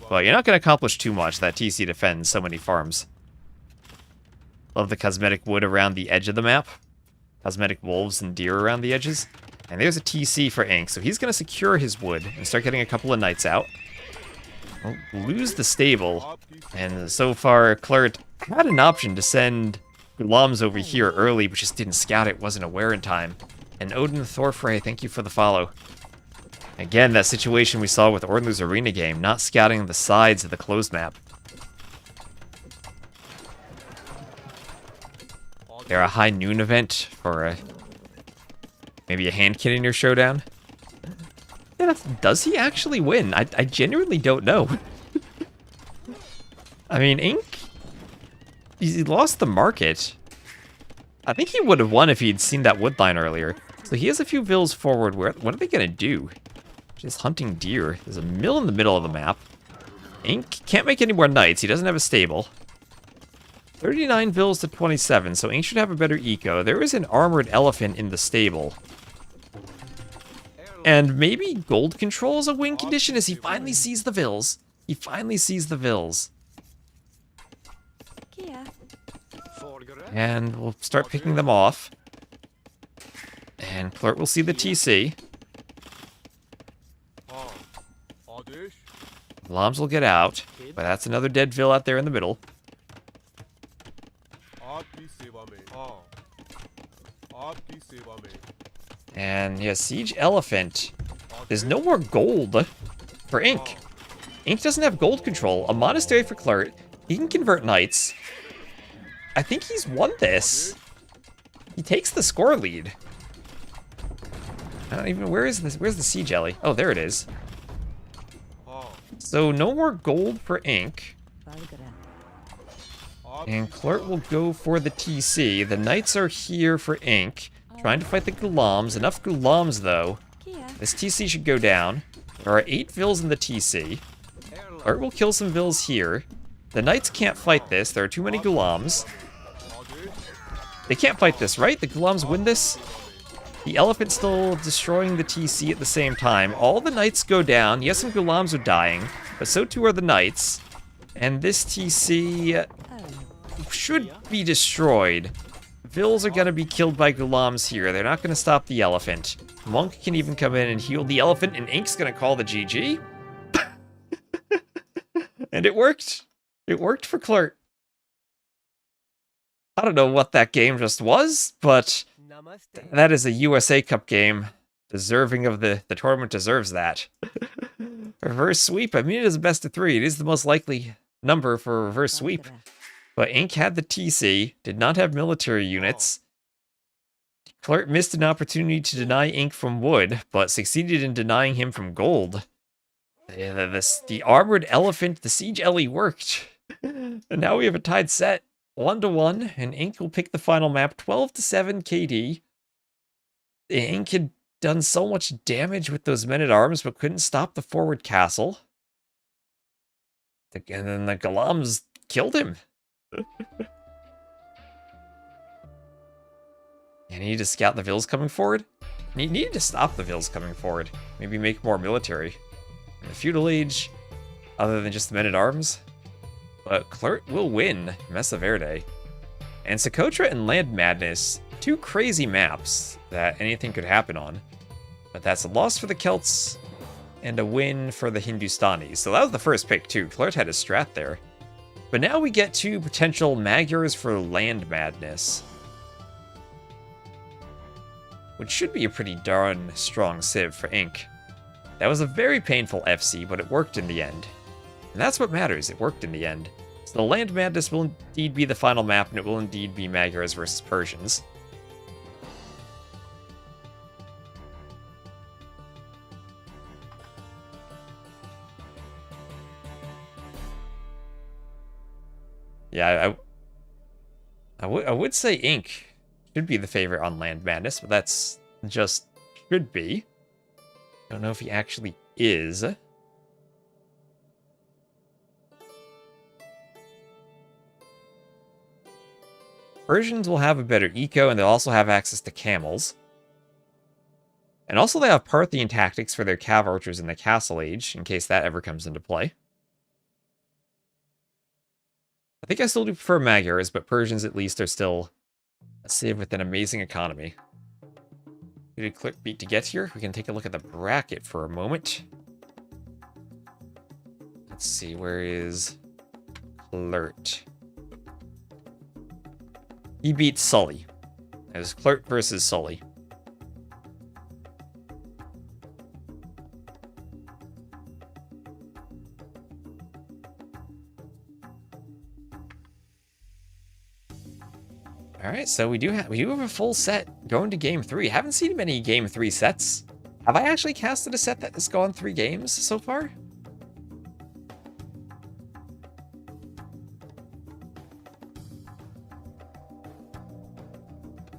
Speaker 1: But you're not going to accomplish too much. That TC defends so many farms. Love the cosmetic wood around the edge of the map. Cosmetic wolves and deer around the edges. And there's a TC for Ink, so he's going to secure his wood and start getting a couple of knights out. We'll lose the stable, and so far Clert had an option to send Gulams over here early, but just didn't scout it, wasn't aware in time. And Odin Thorfrey, thank you for the follow. Again, that situation we saw with OrnLu's arena game, not scouting the sides of the closed map. There a high noon event for maybe a hand cannoneer showdown? Yeah, does he actually win? I genuinely don't know. I mean, Ink, he lost the market. I think he would have won if he'd seen that wood line earlier. So he has a few Vils forward. What are they going to do? Just hunting deer. There's a mill in the middle of the map. Ink can't make any more knights. He doesn't have a stable. 39 Vils to 27, so Ink should have a better eco. There is an armored elephant in the stable. And maybe gold control is a win condition as he finally sees the Vils. He finally sees the Vils. And we'll start picking them off. And Clert will see the TC. Lams will get out, but that's another dead Vil out there in the middle. And yeah, Siege Elephant. There's no more gold for Ink. Ink doesn't have gold control. A monastery for Clert. He can convert knights. I think he's won this. He takes the score lead. I don't even, where's the Siege Ellie? Oh, there it is. So no more gold for Ink. And Clert will go for the TC. The knights are here for Ink. Trying to fight the Gulams. Enough Gulams, though. This TC should go down. There are 8 Vils in the TC. Clert will kill some Vils here. The knights can't fight this. There are too many Gulams. They can't fight this, right? The Gulams win this? The elephant's still destroying the TC at the same time. All the knights go down. Yes, some Gulams are dying, but so too are the knights. And this TC should be destroyed. Vils are going to be killed by Gulams here. They're not going to stop the elephant. Monk can even come in and heal the elephant, and Ink's going to call the GG. And it worked. It worked for Clert. I don't know what that game just was, but that is a USA Cup game. Deserving of the tournament deserves that. Reverse sweep, I mean, it is a best of 3. It is the most likely number for a reverse sweep. But Ink had the TC, did not have military units. Clert missed an opportunity to deny Ink from wood, but succeeded in denying him from gold. The armored elephant, the Siege Ellie worked. And now we have a tied set, 1-1, and Ink will pick the final map, 12-7 KD. Ink had done so much damage with those men-at-arms, but couldn't stop the forward castle. And then the Gulams killed him. You need to scout the Vils coming forward? You needed to stop the Vils coming forward. Maybe make more military. In the feudal age, other than just the men-at-arms. But Clert will win Messa Verde. And Socotra and Land Madness, two crazy maps that anything could happen on. But that's a loss for the Celts and a win for the Hindustanis. So that was the first pick too. Clert had a strat there. But now we get two potential Magyars for Land Madness, which should be a pretty darn strong civ for Inc. That was a very painful FC, but it worked in the end. And that's what matters, it worked in the end. So the Land Madness will indeed be the final map, and it will indeed be Magyars versus Persians. Yeah, I would say Inc. should be the favorite on Land Madness, but that's just should be. Don't know if he actually is. Persians will have a better eco, and they'll also have access to camels. And also they have Parthian tactics for their cav archers in the Castle Age, in case that ever comes into play. I think I still do prefer Magyars, but Persians at least are still a civ with an amazing economy. Who did Clert beat to get here? We can take a look at the bracket for a moment. Let's see, where is Clert? He beat Sully. It was Clert versus Sully. Alright, so we do have a full set going to game 3. Haven't seen many game 3 sets. Have I actually casted a set that has gone 3 games so far?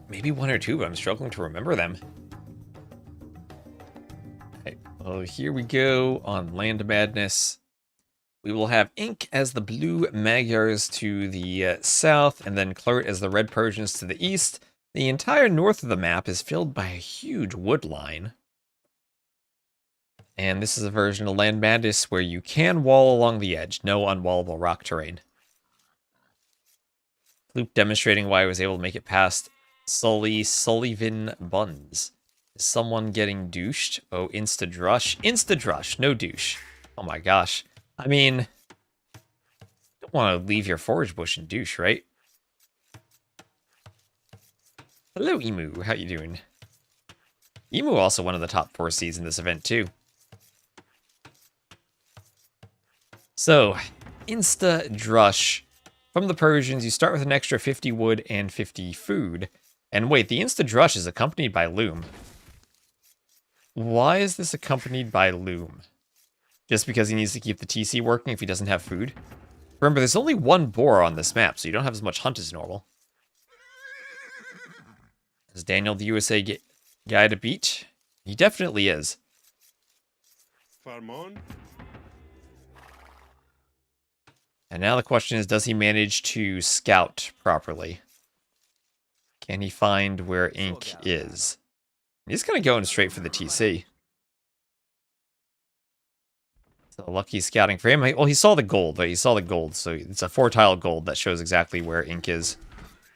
Speaker 1: Maybe 1 or 2, but I'm struggling to remember them. Okay, well, here we go on Land Madness. We will have Inc. as the blue Magyars to the south, and then Clert as the red Persians to the east. The entire north of the map is filled by a huge wood line. And this is a version of Land Madness where you can wall along the edge. No unwallable rock terrain. Loop demonstrating why I was able to make it past Sullivan Buns. Is someone getting douched? Oh, Insta-drush. Insta-drush, no douche. Oh my gosh. I mean, don't want to leave your forage bush and douche, right? Hello, Emu. How you doing? Emu also one of the top 4 seeds in this event, too. So, Insta-drush. From the Persians, you start with an extra 50 wood and 50 food. And wait, the Insta-drush is accompanied by loom. Why is this accompanied by loom? Just because he needs to keep the TC working if he doesn't have food? Remember, there's only 1 boar on this map, so you don't have as much hunt as normal. Is Daniel the USA guy to beat? He definitely is.
Speaker 6: Farmon?
Speaker 1: And now the question is, does he manage to scout properly? Can he find where Inc. is? He's kind of going straight for the TC. So lucky scouting for him. Well, he saw the gold, right? He saw the gold, so it's a 4-tile gold that shows exactly where Inc. is.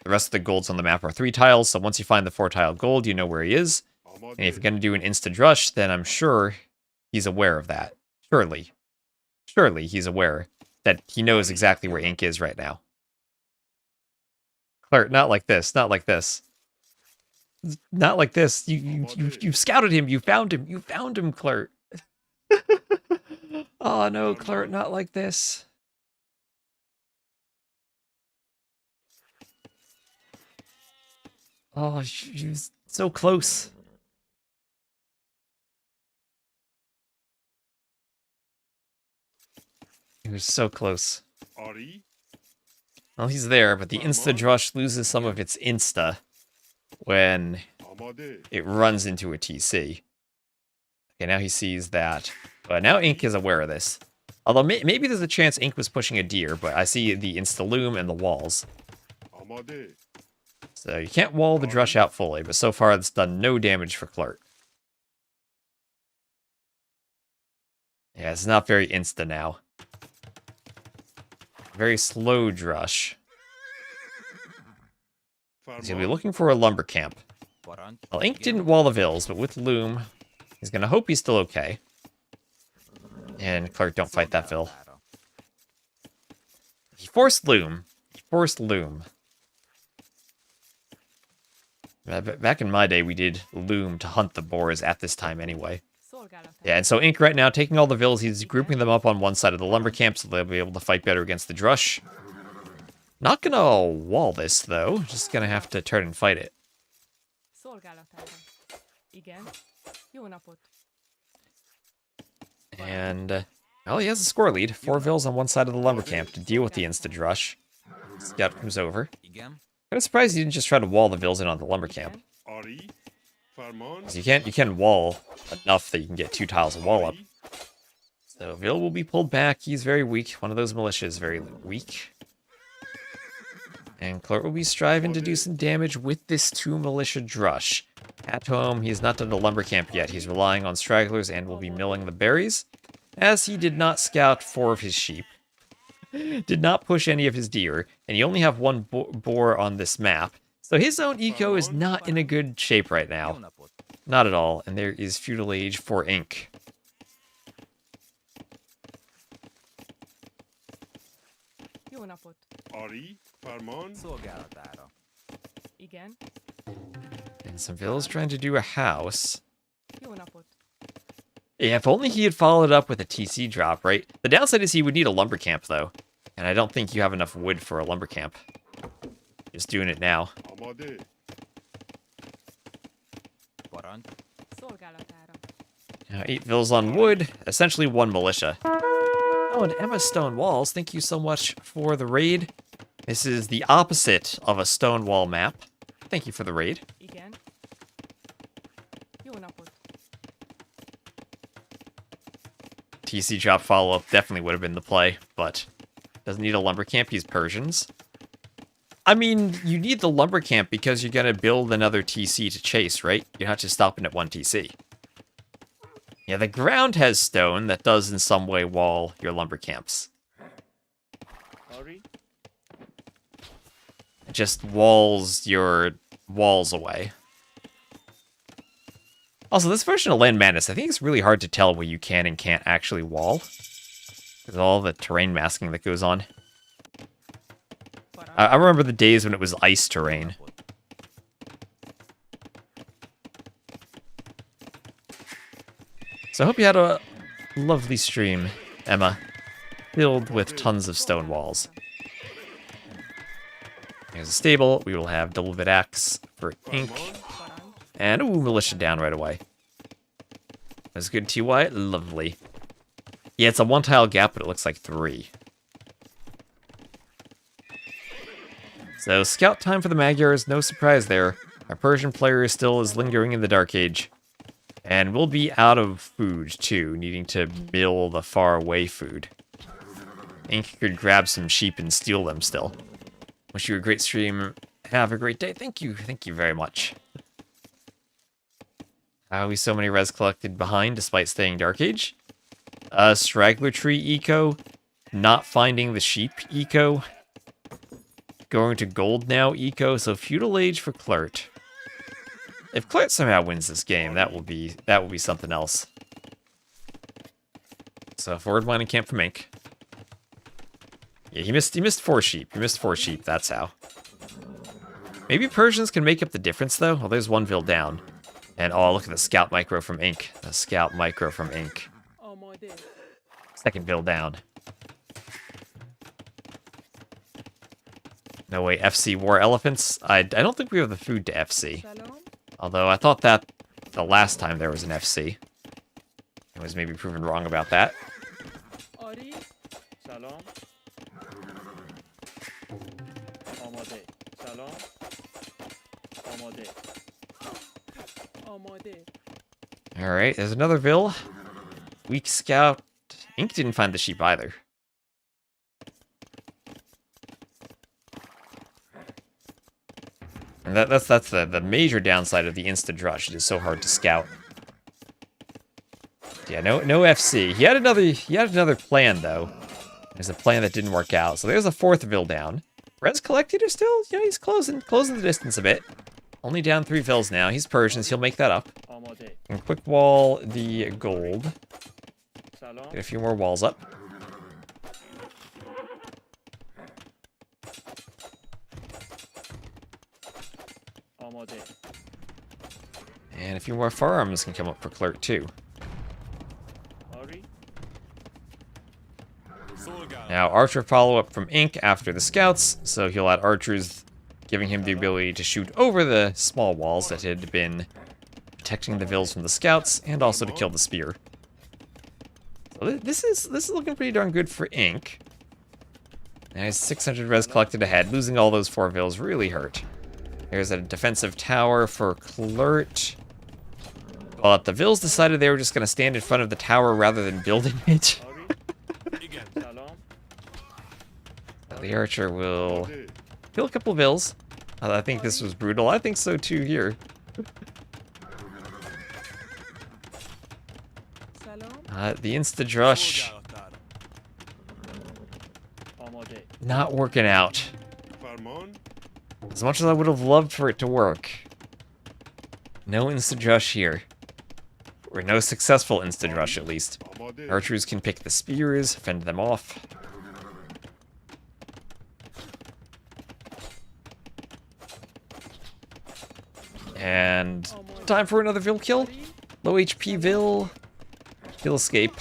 Speaker 1: The rest of the golds on the map are 3 tiles, so once you find the 4-tile gold, you know where he is. And if you're going to do an Insta-drush, then I'm sure he's aware of that. Surely. Surely he's aware that he knows exactly where Inc. is right now. Clert, not like this, not like this. Not like this. You scouted him, you found him, Clert. Oh no, Clert, not like this. Oh, she was so close. He was so close.
Speaker 6: Ari?
Speaker 1: Well, he's there, but the Insta-drush loses some of its insta when
Speaker 6: Amade.
Speaker 1: it runs into a TC. Okay, now he sees that. But now Inc. is aware of this. Although maybe there's a chance Inc. was pushing a deer, but I see the Insta-loom and the walls.
Speaker 6: Amade.
Speaker 1: So you can't wall the drush out fully, but so far it's done no damage for Clert. Yeah, it's not very insta now. Very slow drush. He's gonna be
Speaker 6: Farman.
Speaker 1: looking for a lumber camp. Well, Ink didn't wall the vills, but with Loom, he's gonna hope he's still okay. And Clert, don't fight that vill. He forced Loom. He forced Loom. Back in my day, we did Loom to hunt the boars at this time anyway. Yeah, and so Ink right now, taking all the vills, he's grouping them up on one side of the lumber camp so they'll be able to fight better against the drush. Not gonna wall this, though. Just gonna have to turn and fight it.
Speaker 5: Szolgálatára. Igen. Jó napot.
Speaker 1: And, well, he has a score lead. 4 vills on one side of the lumber camp to deal with the insta-drush. Scout comes over. Kind of surprised he didn't just try to wall the vills in on the lumber camp.
Speaker 6: Ari. Farman.
Speaker 1: 'Cause you can wall enough that you can get 2 tiles of wall up. So Vill will be pulled back. He's very weak. One of those militias very weak. And Clert will be striving to do some damage with this 2 militia drush. At home, he's not done the lumber camp yet. He's relying on stragglers and will be milling the berries, as he did not scout 4 of his sheep. Did not push any of his deer, and you only have 1 boar on this map. So his own eco is not in a good shape right now. Not at all, and there is Feudal Age for Ink.
Speaker 5: Jó napot.
Speaker 6: Ari. Farman.
Speaker 5: Igen.
Speaker 1: And some villas trying to do a house.
Speaker 5: Jó napot.
Speaker 1: Yeah, if only he had followed up with a TC drop, right? The downside is he would need a lumber camp, though. And I don't think you have enough wood for a lumber camp. Just doing it now.
Speaker 6: Amade.
Speaker 5: Szolgálatára.
Speaker 1: Now, 8 vills on wood, essentially 1 militia. Oh, and Emma Stone Walls, thank you so much for the raid. This is the opposite of a stone wall map. Thank you for the raid.
Speaker 5: Igen. Jó napot.
Speaker 1: TC drop follow-up definitely would have been the play, but doesn't need a lumber camp, he's Persians. I mean, you need the lumber camp because you're going to build another TC to chase, right? You're not just stopping at 1 TC. Yeah, the ground has stone that does in some way wall your lumber camps.
Speaker 6: Ari.
Speaker 1: It just walls your walls away. Also, this version of Land Madness, I think it's really hard to tell where you can and can't actually wall. With all the terrain masking that goes on. I remember the days when it was ice terrain. So I hope you had a lovely stream, Emma. Filled with tons of stone walls. Here's a stable. We will have double vid axe for Ink. And, ooh, militia down right away. That's good, TY. Lovely. Yeah, it's a 1-tile gap, but it looks like 3. So, scout time for the Magyars. No surprise there. Our Persian player still is lingering in the Dark Age. And we'll be out of food, too, needing to mill the far-away food. Ink could grab some sheep and steal them still. Wish you a great stream. Have a great day. Thank you. Thank you very much. How are we so many res collected behind despite staying Dark Age? Straggler Tree eco. Not finding the sheep eco. Going to gold now eco. So Feudal Age for Clert. If Clert somehow wins this game, that will be something else. So forward mining camp from Ink. Yeah, he missed 4 sheep. He missed 4 sheep, that's how. Maybe Persians can make up the difference though. Well, there's 1 vill down. And oh, look at the scout micro from Ink. The scout micro from Ink. Second vill down. No way, FC War Elephants? I don't think we have the food to FC. Although I thought that the last time there was an FC. I was maybe proven wrong about that.
Speaker 7: Ari. Salam. Amade. Salam. Amade. Amade.
Speaker 1: Alright, there's another vill. Weak scout. Ink didn't find the sheep either. And that's the major downside of the insta-drush. It is so hard to scout. Yeah, no FC. He had another plan though. There's a plan that didn't work out. So there's a 4th Vil down. Res collected are still, he's closing the distance a bit. Only down 3 Vils now. He's Persians. He'll make that up.
Speaker 7: آماده.
Speaker 1: And quick wall the gold.
Speaker 7: سلام.
Speaker 1: Get a few more walls up.
Speaker 7: آماده.
Speaker 1: And a few more farms can come up for Clert too.
Speaker 7: آری.
Speaker 2: Szolgálat.
Speaker 1: Now, Archer follow-up from Ink after the scouts, so he'll add archers, giving him the ability to shoot over the small walls that had been protecting the Vils from the scouts, and also to kill the spear. So this is looking pretty darn good for Ink. Now, 600 res collected ahead. Losing all those 4 Vils really hurt. There's a defensive tower for Clert. But the Vils decided they were just going to stand in front of the tower rather than building it.
Speaker 7: آری.
Speaker 2: Igen.
Speaker 7: سلام.
Speaker 1: The archer will
Speaker 6: آماده.
Speaker 1: kill a couple of Vils. I think this was brutal. I think so too here.
Speaker 5: سلام.
Speaker 1: The insta-drush
Speaker 2: Szolgálatára.
Speaker 7: آماده.
Speaker 1: not working out.
Speaker 6: فرمان.
Speaker 1: As much as I would have loved for it to work. No insta-drush here. Or no successful insta-drush, at least.
Speaker 6: آماده.
Speaker 1: Archers can pick the spears, fend them off. And time for another Vil kill. Low HP Vil. He'll escape.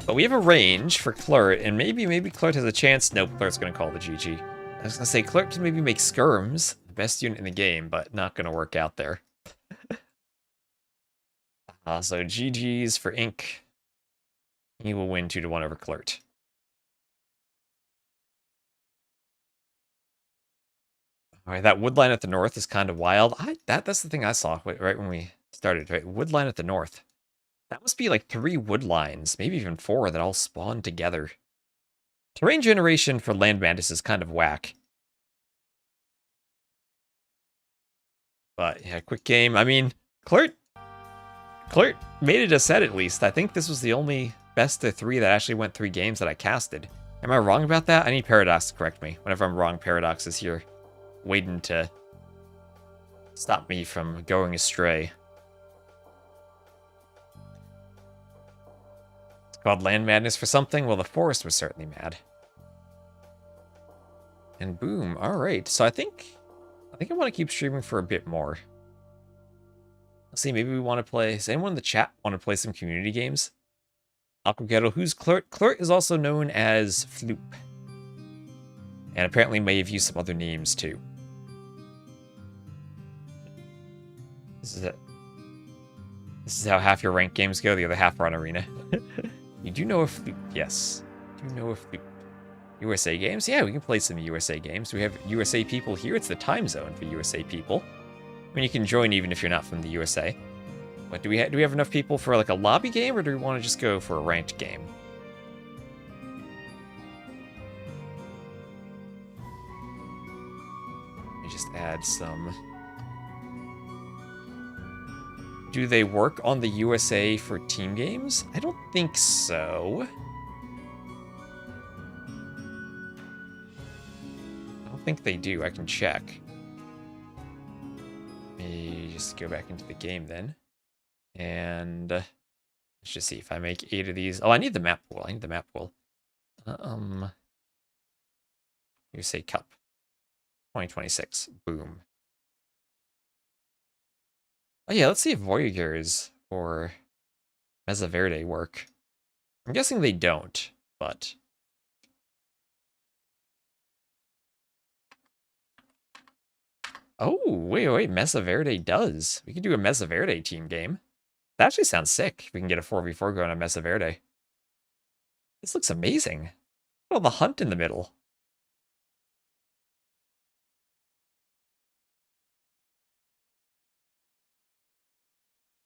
Speaker 1: But we have a range for Clert, and maybe Clert has a chance. Nope, Clert's gonna call the GG. I was gonna say, Clert can maybe make skirms. The best unit in the game, but not gonna work out there. So GG's for Ink. He will win 2-1 over Clert. Alright, that wood line at the north is kind of wild. That's the thing I saw right when we started, right? Wood line at the north. That must be like 3 wood lines, maybe even 4 that all spawn together. Terrain generation for Land Madness is kind of whack. But yeah, quick game. I mean, Clert made it a set at least. I think this was the only best of 3 that actually went 3 games that I casted. Am I wrong about that? I need Paradox to correct me. Whenever I'm wrong, Paradox is here, waiting to stop me from going astray. It's called Land Madness for something? Well, the forest was certainly mad. And boom. Alright, so I think I want to keep streaming for a bit more. Let's see, maybe we want to play... Does anyone in the chat want to play some community games? Aquaghetto, who's Clert? Clert is also known as Floop. And apparently may have used some other names too. This is how half your ranked games go, the other half are on Arena. You do know a Floop, yes. You do know a Floop. USA games? Yeah, we can play some USA games. We have USA people here. It's the time zone for USA people. I mean, you can join even if you're not from the USA. But do we have enough people for like a lobby game, or do we want to just go for a ranked game? Let me just add some. Do they work on the USA for team games? I don't think so. I don't think they do. I can check. Let me just go back into the game then. And let's just see if I make 8 of these. Oh, I need the map pool. I need the map pool. USA Cup 2026. Boom. Oh yeah, let's see if Voyagers or Messa Verde work. I'm guessing they don't, but... Oh, wait, Messa Verde does. We can do a Messa Verde team game. That actually sounds sick. We can get a 4v4 going on Messa Verde. This looks amazing. Look at all the hunt in the middle.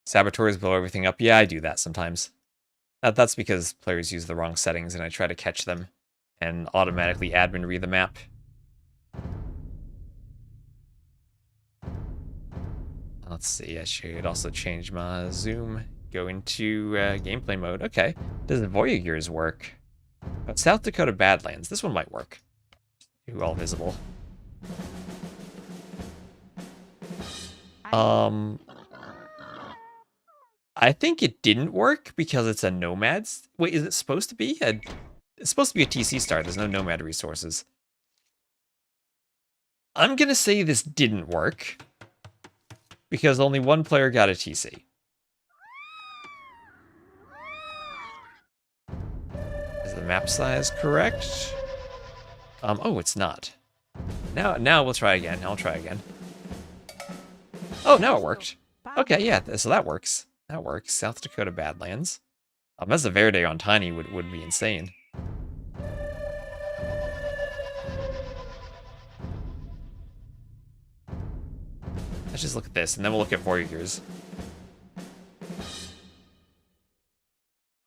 Speaker 1: Saboteurs blow everything up. Yeah, I do that sometimes. That's because players use the wrong settings and I try to catch them and automatically admin read the map. Let's see, I should also change my zoom. Go into gameplay mode. Okay. Does Voyagers work? But South Dakota Badlands. This one might work. Do all visible. I think it didn't work because it's a nomads. Wait, is it supposed to be? It's supposed to be a TC star. There's no nomad resources. I'm gonna say this didn't work because only one player got a TC. Is the map size correct? Oh, it's not. Now we'll try again. I'll try again. Oh, now it worked. Okay, yeah, so that works. That works. South Dakota Badlands. Messa Verde on Tiny would be insane. Let's just look at this, and then we'll look at Voyagers.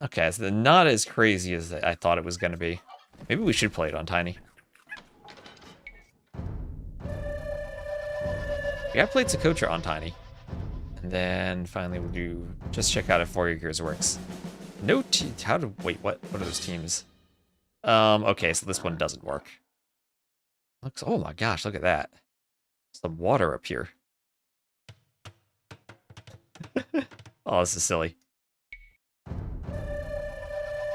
Speaker 1: Okay, so not as crazy as I thought it was going to be. Maybe we should play it on Tiny. Yeah, I played Socotra on Tiny. And then finally we'll do... Just check out if Voyagers works. No wait, what are those teams? Okay, so this one doesn't work. Looks... Oh my gosh, look at that. Some water up here. Oh, this is silly.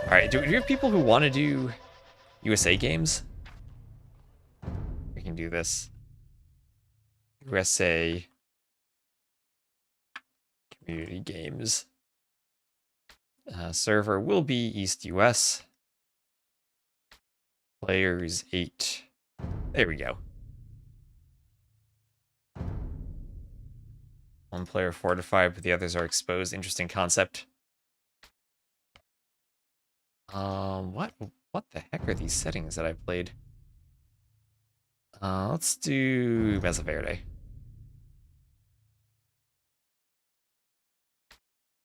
Speaker 1: Alright, do we have people who want to do USA games? We can do this. USA community games. Server will be East US. Players 8. There we go. One player fortified, but the others are exposed. Interesting concept. What the heck are these settings that I played? Let's do Messa Verde.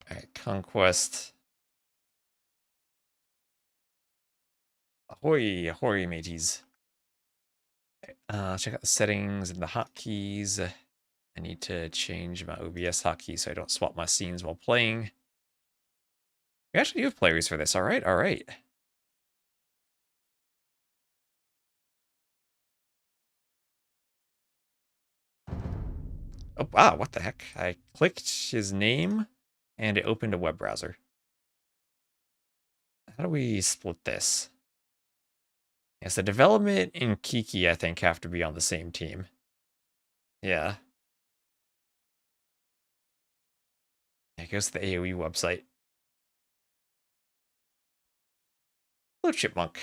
Speaker 1: Alright, Conquest. Ahoy, ahoy, mateys. Check out the settings and the hotkeys. I need to change my OBS hotkey so I don't swap my scenes while playing. We actually do have players for this. Alright, alright. Oh, wow, what the heck? I clicked his name, and it opened a web browser. How do we split this? Yes, the development and Kiki, I think, have to be on the same team. Yeah. It goes to the AoE website. Hello, Chipmunk.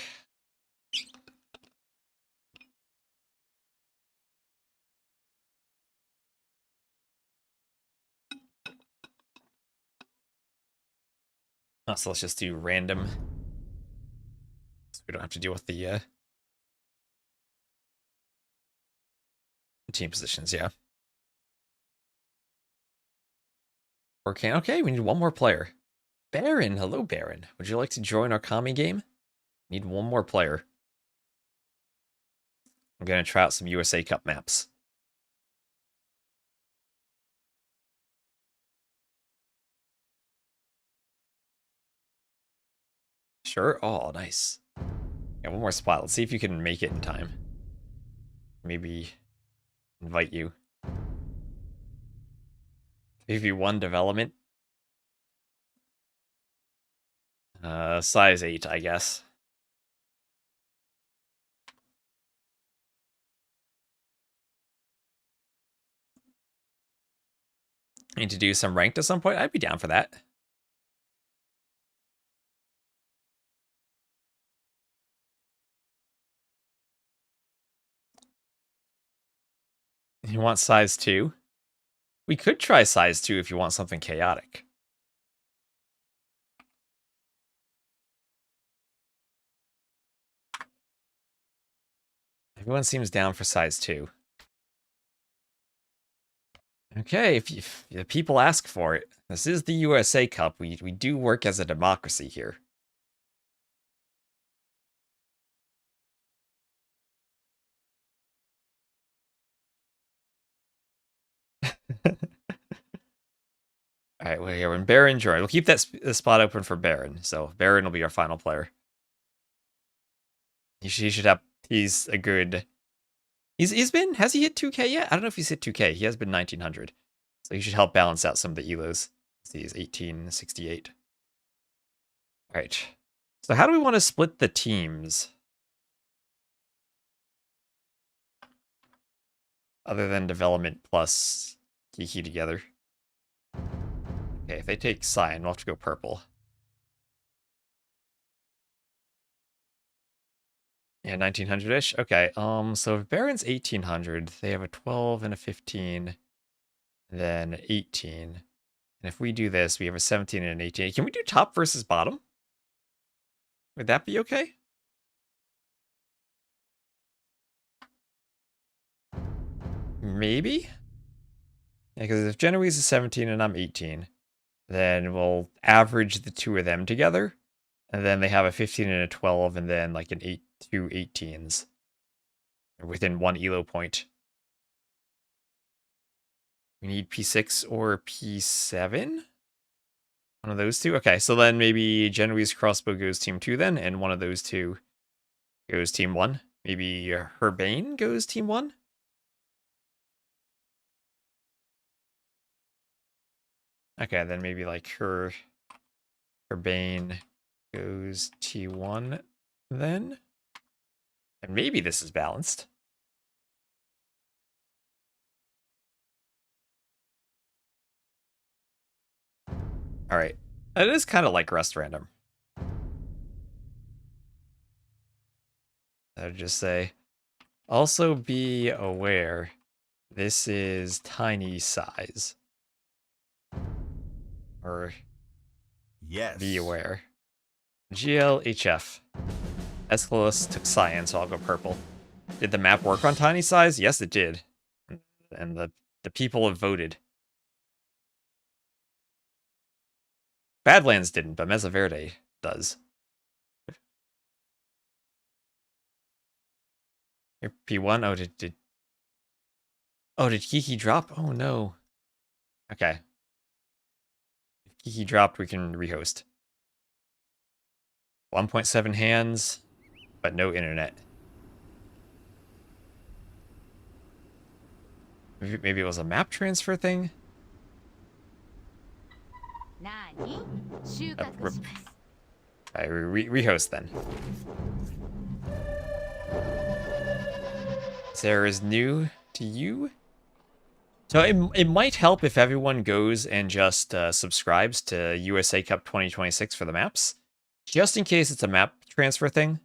Speaker 1: So let's just do random. So we don't have to deal with the team positions, yeah. Okay, we need one more player. Baron, hello Baron. Would you like to join our Kami game? Need one more player. I'm gonna try out some USA Cup maps. Sure. Oh, nice. Yeah, one more spot. Let's see if you can make it in time. Maybe invite you. 3v1 development. Size 8, I guess. Need to do some ranked at some point? I'd be down for that. You want size 2? We could try size 2 if you want something chaotic. Everyone seems down for size 2. Okay, if the people ask for it. This is the USA Cup. We do work as a democracy here. Alright, well, here, when Baron joins, we'll keep that spot open for Baron. So Baron will be our final player. He should have. He's a good. He's been. Has he hit 2K yet? I don't know if he's hit 2K. He has been 1900. So he should help balance out some of the elos. See, he's 1868. All right. So how do we want to split the teams? Other than development plus Kiki together. Okay, if they take cyan, we'll have to go purple. Yeah, 1900-ish. Okay, so if Baron's 1800, they have a 12 and a 15, then 18. And if we do this, we have a 17 and an 18. Can we do top versus bottom? Would that be okay? Maybe? Yeah, because if Genoese is 17 and I'm 18, then we'll average the two of them together. And then they have a 15 and a 12, and then like an 2 18s. Within one elo point. We need P6 or P7? One of those two? Okay, so then maybe Genoese Crossbow goes team 2 then, and one of those two goes team 1. Maybe Herbane goes team 1? Okay, then maybe like Herbane goes T1 then. And maybe this is balanced. All right. It is kind of like rest random. I would just say, also be aware, this is tiny size. Or
Speaker 3: Yes.
Speaker 1: be aware. GLHF. Escalus took cyan, so I'll go purple. Did the map work on tiny size? Yes, it did. And the people have voted. Badlands didn't, but Messa Verde does. Here, P1. Oh, did Kiki drop? Oh no. Okay. If Kiki dropped, we can rehost. 1.7 hands, but no internet. Maybe it was a map transfer thing? Alright, rehost then. Sarah is new to you. So it might help if everyone goes and just subscribes to USA Cup 2026 for the maps. Just in case it's a map transfer thing,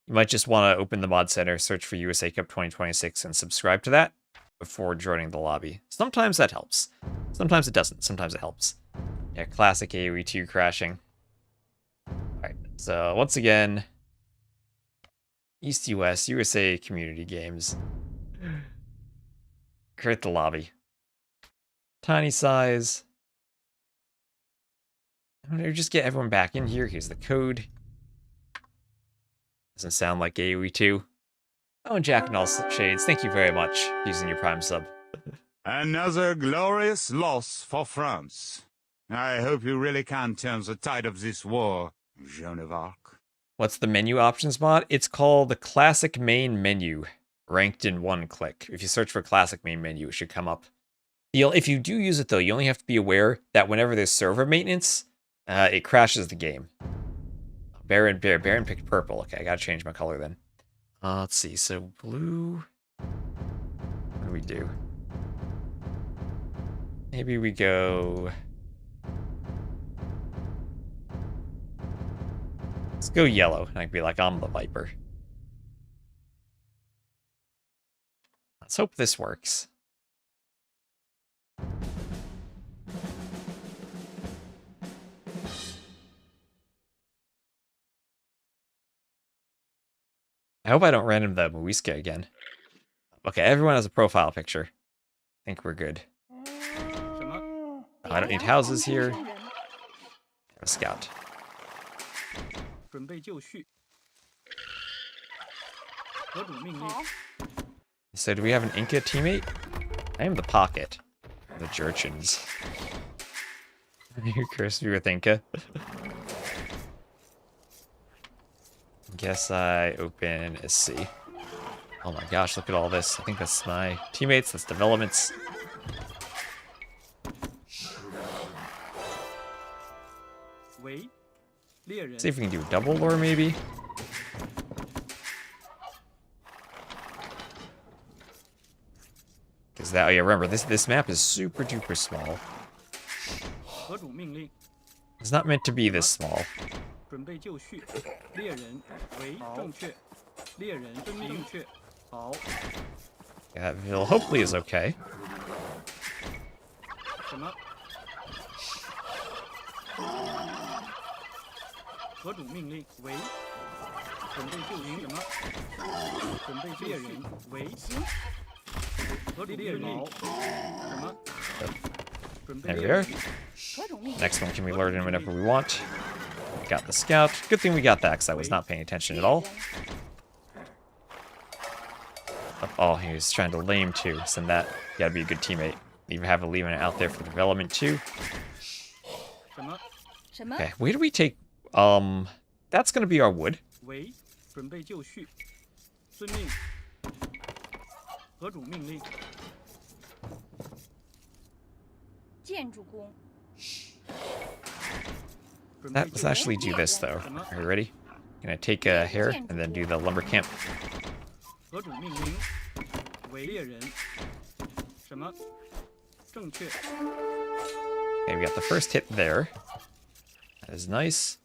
Speaker 1: you might just want to open the mod center, search for USA Cup 2026, and subscribe to that before joining the lobby. Sometimes that helps. Sometimes it doesn't. Sometimes it helps. Yeah, classic AoE 2 crashing. Alright, so once again, East US, USA Community Games. Create the lobby. Tiny size. I'm gonna just get everyone back in here. Here's the code. Doesn't sound like AoE 2. Oh, and Jack and all shades, thank you very much for using your Prime sub.
Speaker 8: Another glorious loss for France. I hope you really can turn the tide of this war, Joan of Arc.
Speaker 1: What's the menu options mod? It's called the Classic Main Menu, ranked in one click. If you search for Classic Main Menu, it should come up. If you do use it, though, you only have to be aware that whenever there's server maintenance, it crashes the game. Baron picked purple. Okay, I gotta change my color then. Let's see, so blue... What do we do? Maybe we go... Let's go yellow, and I can be like, I'm the Viper. Let's hope this works. I hope I don't random the Muisca again. Okay, everyone has a profile picture. I think we're good. Oh, I don't need houses here. Have a scout. So do we have an Inca teammate? I am the Pocket. The Jerchins. You curse me with Inca. Guess I open a C. Oh my gosh, look at all this. I think that's my teammates, that's developments. See if we can do double lore maybe. Because that, oh yeah, remember, this map is super duper small. It's not meant to be this small. Yeah, that Ville hopefully is okay. There we are. Next one can be lured in whenever we want. Got the scout. Good thing we got that because I was not paying attention at all. Oh, he was trying to lame too. Send that. You gotta be a good teammate. Even have a leaving it out there for development too. Okay, where do we take? That's gonna be our wood. Let's actually do this though. Are you ready? Gonna take a hair and then do the lumber camp. Okay, we got the first hit there. That is nice.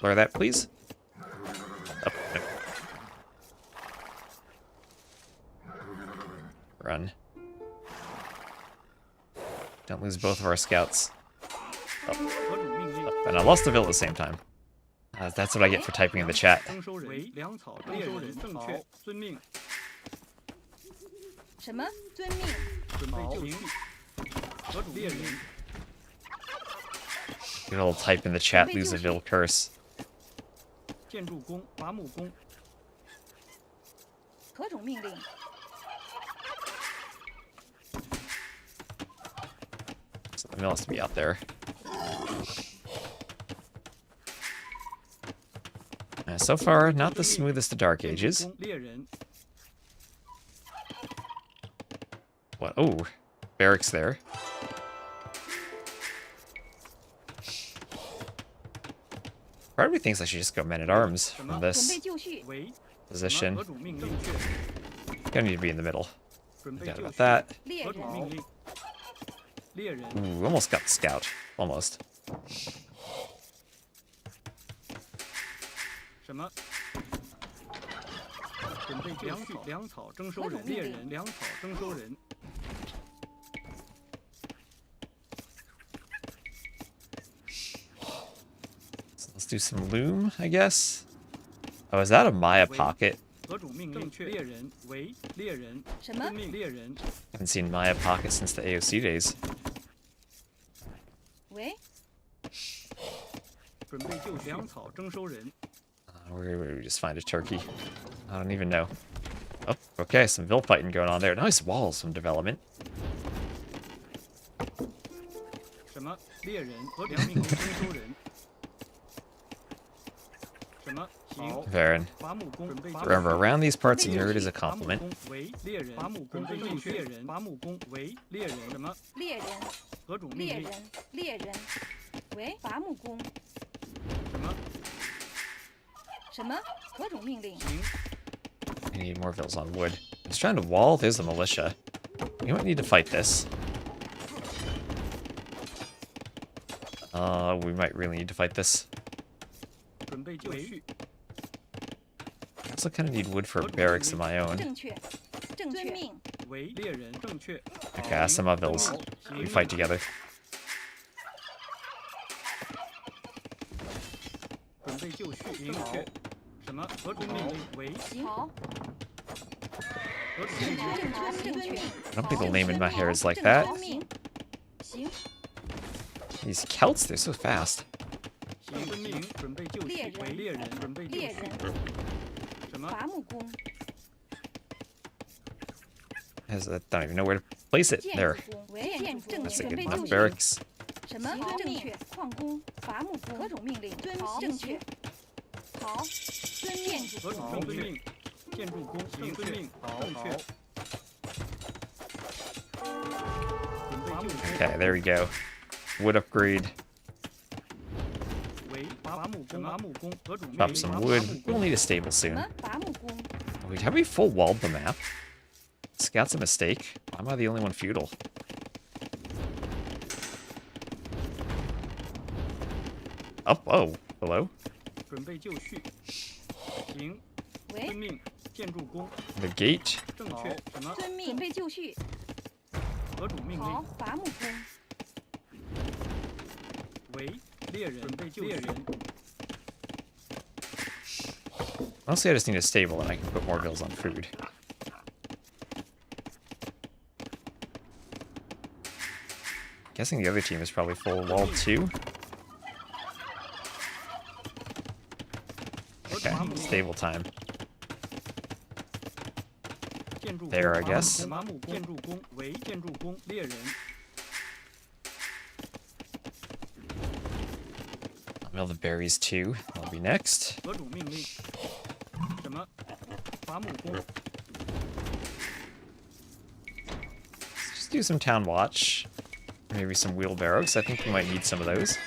Speaker 1: Blur that, please. Oh, no. Run. Don't lose both of our scouts. Oh. And I lost the Ville at the same time. That's what I get for typing in the chat. Good old type in the chat, lose a Ville curse. So the Ville has to be out there. So far, not the smoothest of Dark Ages. What? Oh, barracks there. Part of me thinks I should just go men-at-arms from this position. Gonna need to be in the middle. No doubt about that. Ooh, almost got the scout. Almost. So let's do some loom, I guess. Oh, is that a Maya pocket? Haven't seen Maya pocket since the AOC days. Where would we just find a turkey? I don't even know. Oh, okay, some Ville fighting going on there. Nice walls from development. Varen. Remember, around these parts, nerd is a compliment. I need more Villes on wood. I was trying to wall. There's the militia. You don't need to fight this. We might really need to fight this. I also kind of need wood for barracks of my own. Okay, ask some of Villes. We fight together. I don't think the name in my hair is like that. These Celts, they're so fast. I don't even know where to place it. There. That's a good enough barracks.
Speaker 9: 好，遵命。
Speaker 7: 何主命令，建筑工行遵命，正确。准备就绪。
Speaker 1: Okay, there we go. Wood upgrade.
Speaker 7: 为伐木工，何主命
Speaker 1: Chop
Speaker 7: 令。
Speaker 1: some wood. We'll need a stable
Speaker 9: 什
Speaker 1: soon.
Speaker 9: 么伐木工？
Speaker 1: Wait, have we full walled the map? Scout's a mistake. Why am I the only one feudal? Oh, oh, hello.
Speaker 7: 准备就绪。行，遵
Speaker 9: 喂，
Speaker 7: 命，建筑工，
Speaker 1: The gate.
Speaker 7: 正确。什么？
Speaker 9: 遵命。准备就绪。
Speaker 7: 何主命
Speaker 9: 好
Speaker 7: 令？，
Speaker 9: 伐木工。
Speaker 7: 为猎人，准备就绪。
Speaker 1: Mostly I just need a stable and I can put more bills on food. Guessing the other team is probably full walled too. Okay, stable time.
Speaker 7: 建筑工
Speaker 1: There, I guess.
Speaker 7: 伐木工建筑工为建筑工猎人。
Speaker 1: Mill the berries too. That'll be next.
Speaker 7: 何主命令？什么？伐木工。
Speaker 1: Let's just do some town watch. Maybe some wheelbarrows. I think we might need some of those.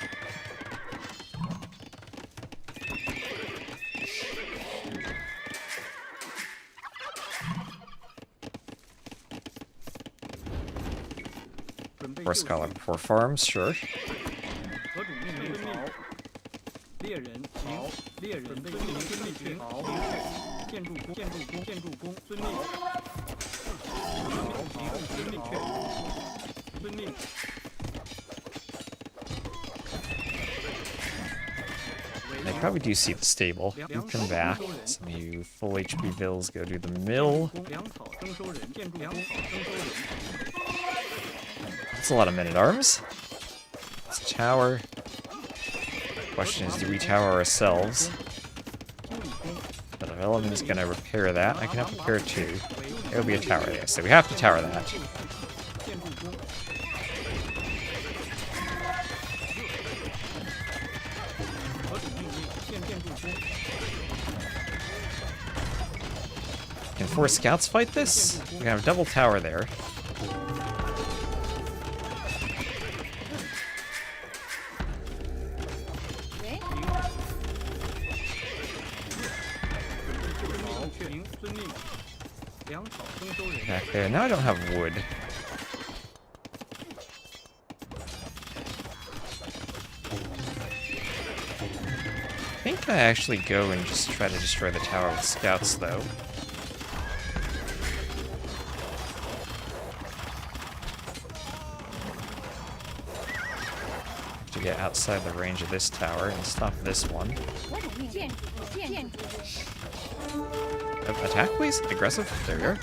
Speaker 1: Horse collar before farms, sure.
Speaker 7: 何主命令？好。猎人行，猎人遵命行。好。建筑工，建筑工，建筑工，遵命。行，遵命确。遵命。
Speaker 1: They probably do see the stable. You come back. Some of you full HP bills go to the mill.
Speaker 7: 粮草征收人，建筑粮草征收人。
Speaker 1: That's a lot of men-at-arms. It's a tower. Question is, do we tower ourselves? The development is going to repair that. I can help repair it too. There'll be a tower there, so we have to tower that.
Speaker 7: 建筑工。 何主命令？建筑工。
Speaker 1: Can 4 scouts fight this? We have a double tower there. Back there. Now I don't have wood. I think I actually go and just try to destroy the tower with scouts, though. To get outside the range of this tower and stop this one. Attack, please? Aggressive? There we are.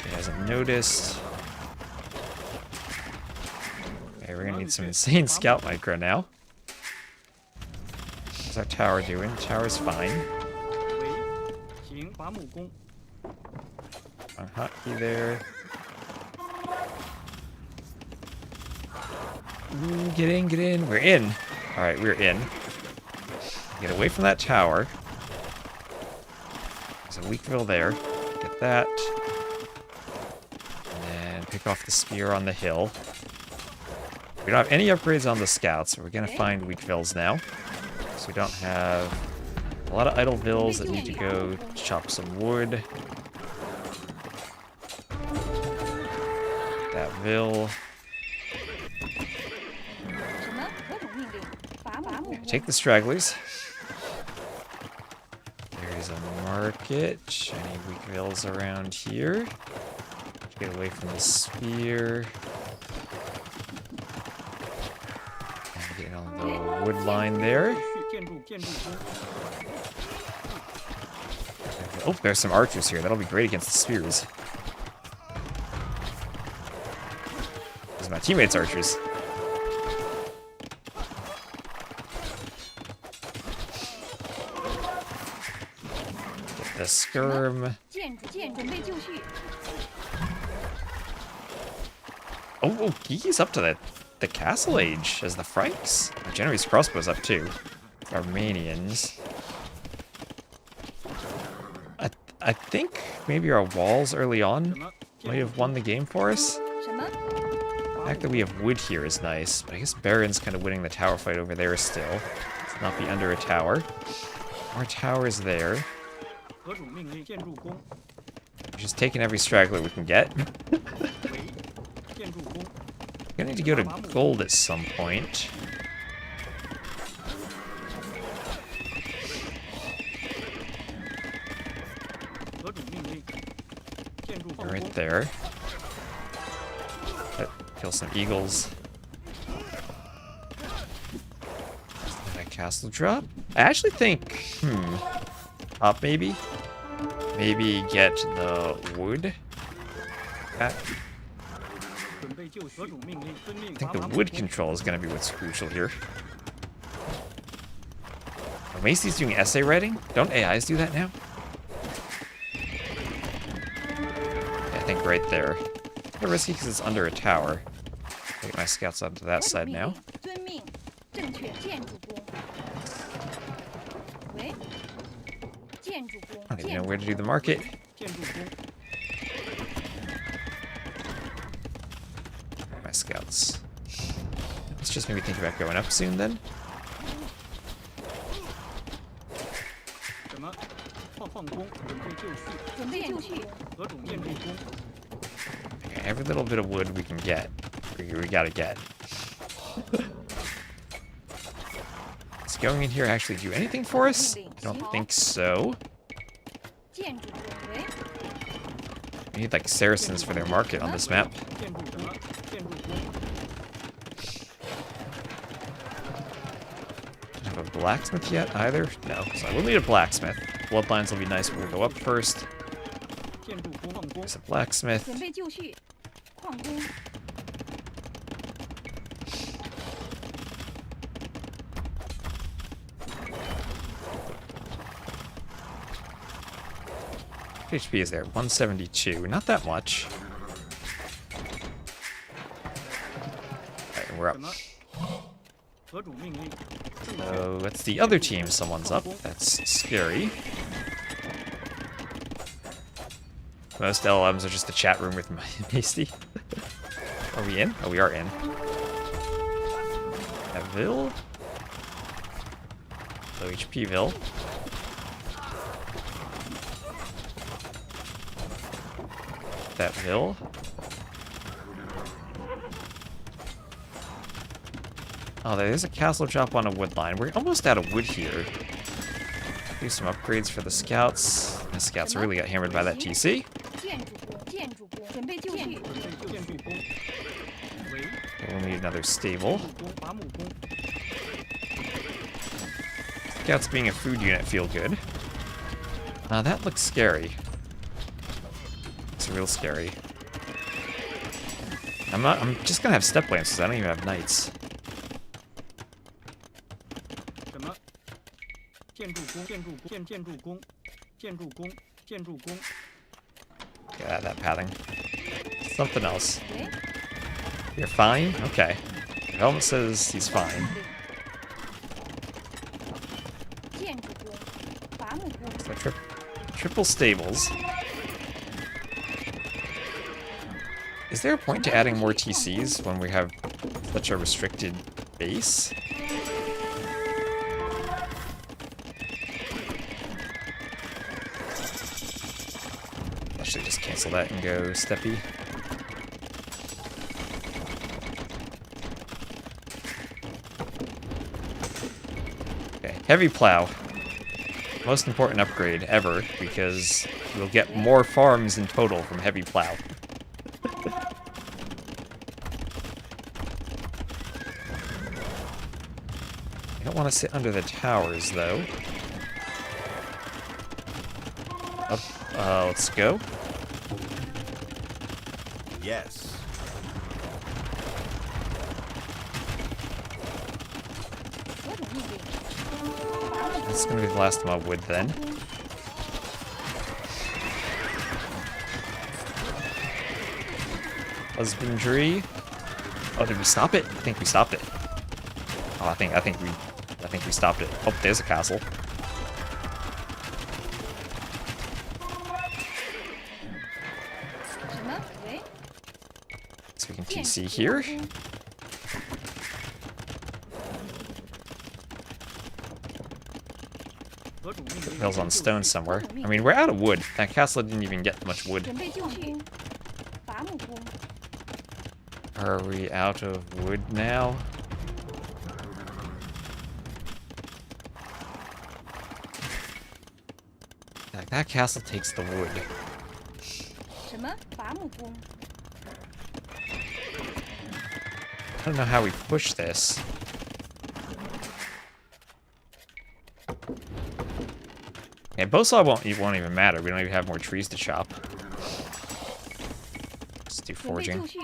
Speaker 1: He hasn't noticed. Okay, we're gonna need some insane scout micro now. What's our tower doing? The tower's fine. I'm hotkey there. Ooh, get in, get in. We're in. Alright, we're in. Get away from that tower. There's a Weakville there. Get that. And then pick off the spear on the hill. We don't have any upgrades on the scouts, so we're gonna find Weakvilles now. So we don't have a lot of idle vills that need to go chop some wood. That vill. Take the stragglers. There's a market. Any weak vills around here? Get away from the spear. And get on the wood line there. Oh, there's some archers here. That'll be great against the spears. These are my teammates' archers. The skirm. Oh, he's up to that. the Castle Age as the Franks. Genoese crossbows up too. Armenians. I think maybe our walls early on might have won the game for us.
Speaker 9: 什么？
Speaker 1: The fact that we have wood here is nice, but I guess Baron's kind of winning the tower fight over there still. Let's not be under a tower. More towers there.
Speaker 7: 何种命令？建筑工，
Speaker 1: We're just taking every straggler we can get.
Speaker 7: 为建筑工，
Speaker 1: Gonna need to go to gold at some point.
Speaker 7: 何种命令？建筑放
Speaker 1: Right
Speaker 7: 工，
Speaker 1: there. Kill some eagles. And a castle drop? I actually think, up maybe? Maybe get the wood back.
Speaker 7: 准备就绪。何种命令？遵命
Speaker 1: I think
Speaker 7: 伐
Speaker 1: the
Speaker 7: 伐木
Speaker 1: wood
Speaker 7: 工，
Speaker 1: control is going to be what's crucial here. Oh, Macy's doing essay writing? Don't AIs do that now? Yeah, I think right there. A little risky because it's under a tower. Get my scouts onto that
Speaker 9: 何种
Speaker 1: side
Speaker 9: 命
Speaker 1: now.
Speaker 9: 令？遵命，正确。建筑工。喂，建筑工。
Speaker 1: I don't even
Speaker 9: 建
Speaker 1: know
Speaker 9: 筑
Speaker 1: where to do
Speaker 9: 工
Speaker 1: the market.
Speaker 7: 建筑工，
Speaker 1: My scouts. Let's just maybe think about going up soon then.
Speaker 7: 什么？放工，准备就绪。
Speaker 9: 准备就绪。
Speaker 7: 何种建筑工？
Speaker 1: Okay, every little bit of wood we can get, we gotta get. Is going in here actually do anything for us? I don't think so.
Speaker 9: 建筑工。喂，
Speaker 1: We need like Saracens for their market on this map.
Speaker 7: 建筑什么？建筑工，
Speaker 1: Don't have a blacksmith yet either? No, so I will need a blacksmith. Bloodlines will be nice, but we'll go up first.
Speaker 7: 建筑工放工，
Speaker 1: There's a blacksmith.
Speaker 9: 准备就绪。矿工。
Speaker 1: HP is there? 172. Not that much. Alright, we're up.
Speaker 7: 什么？何种命令？正确。
Speaker 1: So that's the other team. Someone's up. That's scary. Most LMs are just a chat room with Macy. Are we in? Oh, we are in. Ville. Low HP Ville. That Ville. Oh, there's a castle drop on a wood line. We're almost out of wood here. Do some upgrades for the scouts. The scouts really got hammered by that TC.
Speaker 9: 建筑工。建筑工。准备就绪。
Speaker 7: 准备就建筑工，为
Speaker 1: Okay, we'll need another stable.
Speaker 7: 建筑工伐木工，
Speaker 1: Scouts being a food unit feel good. That looks scary. It's real scary. I'm just gonna have step lamps because I don't even have knights.
Speaker 7: 什么？建筑工，建筑工，建筑工，建筑工，建筑工，
Speaker 1: Yeah, that pathing. Something else.
Speaker 9: 喂，
Speaker 1: You're fine? Okay. The helmet says he's fine.
Speaker 9: 建筑工。伐木工。
Speaker 1: So triple stables. Is there a point to adding more TCs when we have such a restricted base? I should just cancel that and go steppy. Okay, heavy plow. Most important upgrade ever, because we'll get more farms in total from heavy plow. I don't want to sit under the towers, though. Up, let's go.
Speaker 3: Yes.
Speaker 1: That's gonna be the last mob wood then. Husbandry. Oh, did we stop it? I think we stopped it. Oh, I think we stopped it. Oh, there's a castle. So we can TC here. Hills on stone somewhere. I mean, we're out of wood. That castle didn't even get much wood.
Speaker 9: 准备就绪，伐木工，
Speaker 1: Are we out of wood now? Like, that castle takes the wood.
Speaker 9: 什么伐木工？
Speaker 1: I don't know how we push this. Okay, both saw won't even matter. We don't even have more trees to chop. Let's do
Speaker 9: 准备
Speaker 1: forging.
Speaker 9: 就绪，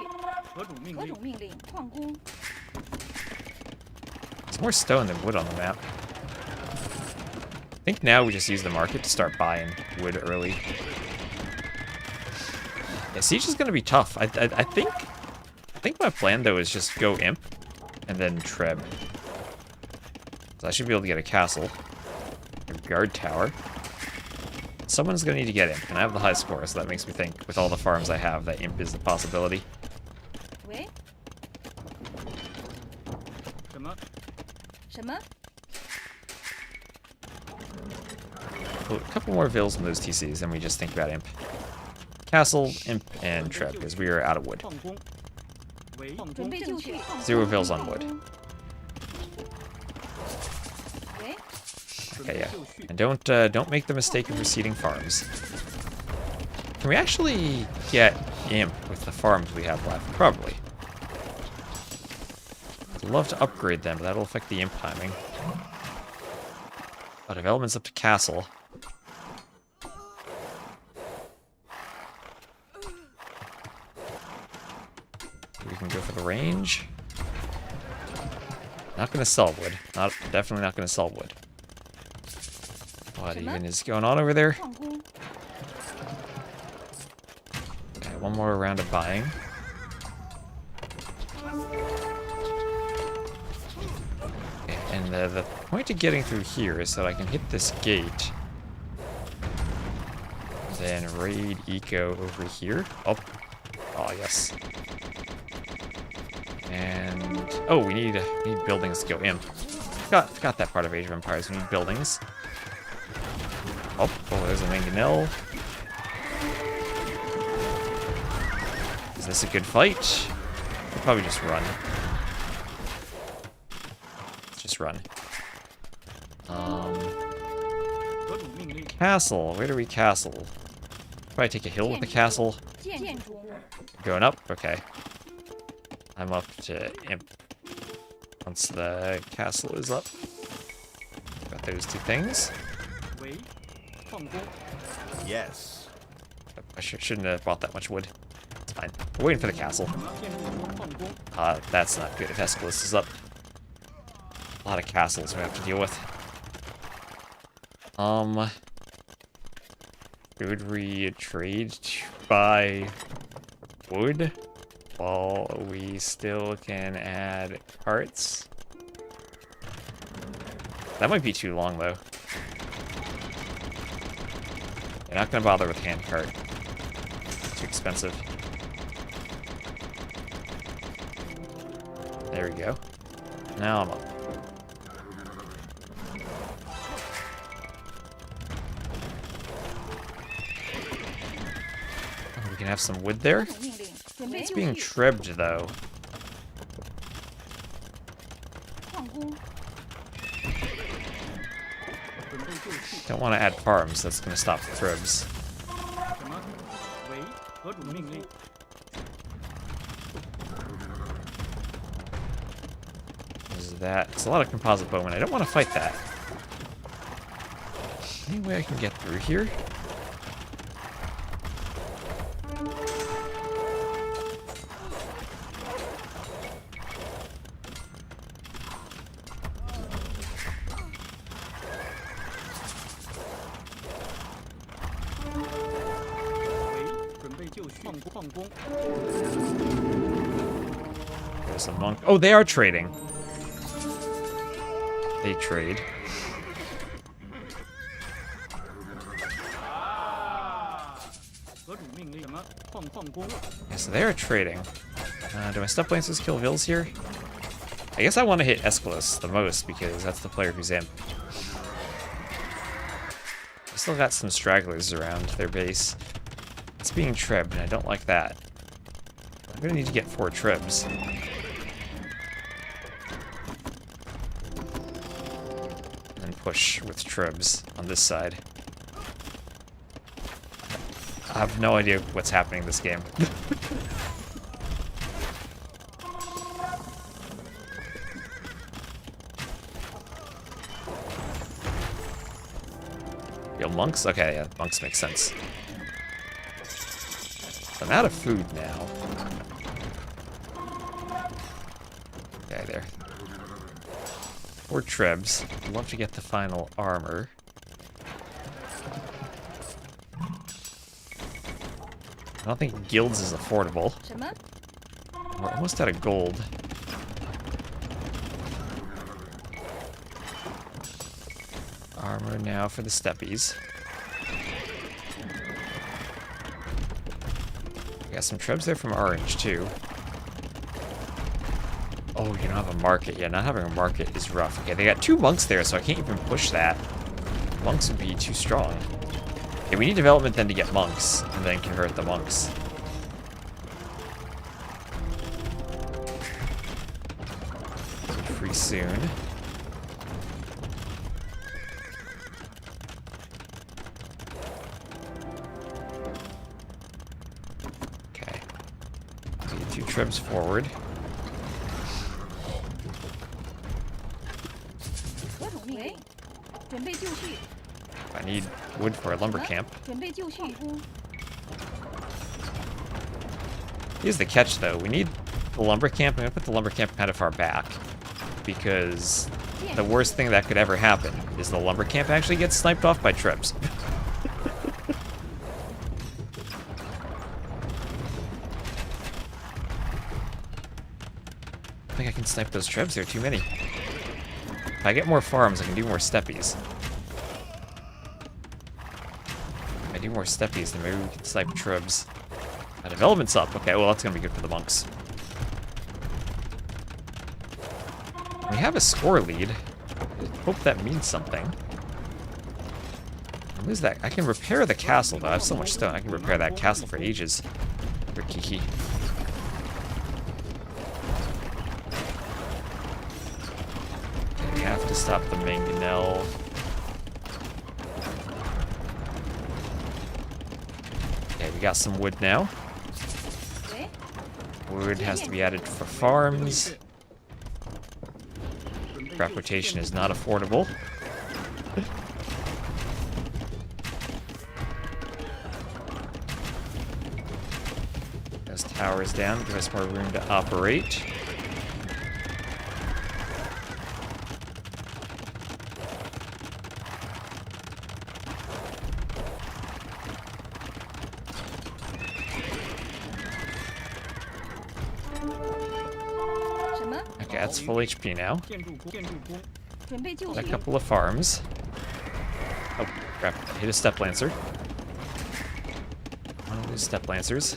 Speaker 7: 何种命令？
Speaker 9: 何种命令？矿工，
Speaker 1: There's more stone than wood on the map. I think now we just use the market to start buying wood early. Yeah, siege is gonna be tough. I think my plan though is just go imp and then treb. So I should be able to get a castle, a guard tower. Someone's gonna need to get imp, and I have the high score, so that makes me think with all the farms I have that imp is a possibility.
Speaker 9: 喂，
Speaker 7: 什么？
Speaker 9: 什么？
Speaker 1: A couple more vills in those TCs, then we just think about imp. Castle, imp, and treb, because we are out of wood.
Speaker 7: 矿工，喂，矿
Speaker 9: 准
Speaker 7: 工，
Speaker 9: 备就绪，
Speaker 1: Zero vills on wood.
Speaker 9: 喂，
Speaker 7: 准
Speaker 1: Okay,
Speaker 7: 备
Speaker 1: yeah.
Speaker 7: 就绪，
Speaker 1: And don't make the mistake of reseeding farms. Can we actually get imp with the farms we have left? Probably. I'd love to upgrade them, but that'll affect the imp timing. Oh, development's up to castle. We can go for the range. Not gonna sell wood. Definitely not gonna sell wood. What even is going on over there?
Speaker 9: 矿工，
Speaker 1: Okay, one more round of buying. Okay, and the point of getting through here is that I can hit this gate. Then raid eco over here. Oh, yes. And oh, we need buildings to go imp. Forgot that part of Age of Empires. We need buildings. Oh, there's a mangonel. Is this a good fight? We'll probably just run. Let's just run.
Speaker 7: 何种命令？
Speaker 1: Castle. Where do we castle? Probably take a hill with the castle.
Speaker 9: 建筑工，
Speaker 1: Going up? Okay. I'm up to imp. Once the castle is up. Got those two things.
Speaker 7: 喂，矿工，
Speaker 3: Yes.
Speaker 1: I shouldn't have bought that much wood. It's fine. We're waiting for the castle.
Speaker 7: 建筑工，矿工，
Speaker 1: That's not good if Escalus is up. A lot of castles we have to deal with. Should we trade to buy wood while we still can add carts? That might be too long though. You're not gonna bother with hand cart. It's too expensive. There we go. Now I'm up. Oh, we can have some wood there.
Speaker 9: 何种命令？准备
Speaker 1: It's
Speaker 9: 就
Speaker 1: being
Speaker 9: 绪，
Speaker 1: trebbed though.
Speaker 9: 矿工，
Speaker 7: 准备就绪，
Speaker 1: Don't want to add farms. That's gonna stop the trebs.
Speaker 7: 什么？喂，何种命令？
Speaker 1: Is that? It's a lot of composite bowmen. I don't want to fight that. Any way I can get through here? There's a monk. Oh, they are trading. They trade. Yeah, so they are trading. Do my step lancers kill Vils here? I guess I want to hit Escalos the most because that's the player who's imp. I still got some stragglers around their base. It's being tribbed, and I don't like that. I'm gonna need to get 4 tribs. And then push with tribs on this side. I have no idea what's happening in this game. Yo, monks? Okay, yeah, monks make sense. I'm out of food now. Okay, there. 4 tribs. I'd love to get the final armor. I don't think guilds is affordable.
Speaker 9: 什么？
Speaker 1: We're almost out of gold. Armor now for the steppies. We got some trebs there from orange too. Oh, you don't have a market. Yeah, not having a market is rough. Okay, they got 2 monks there, so I can't even push that. Monks would be too strong. Okay, we need development then to get monks, and then convert the monks. Free soon. Okay. So get 2 tribs forward.
Speaker 9: 何种命令？准备就绪。
Speaker 1: I need wood for a lumber camp.
Speaker 9: 准备就绪。
Speaker 1: Here's the catch, though. We need the lumber camp. I'm gonna put the lumber camp kind of far back, because the worst thing that could ever happen is the lumber camp actually gets sniped off by tribs. I think I can snipe those tribs. There are too many. If I get more farms, I can do more steppies. If I do more steppies, then maybe we can snipe tribs. Development's up. Okay, well, that's gonna be good for the monks. We have a score lead. I hope that means something. What is that? I can repair the castle, though. I have so much stone. I can repair that castle for ages. For Kiki. Okay, we have to stop the mangonel. Okay, we got some wood now. Wood has to be added for farms. Crop rotation is not affordable. Those towers down, give us more room to operate. Okay, that's full HP now.
Speaker 9: 准备就
Speaker 1: A
Speaker 9: 绪。
Speaker 1: couple of farms. Oh, crap. I hit a step lancer. One of those step lancers.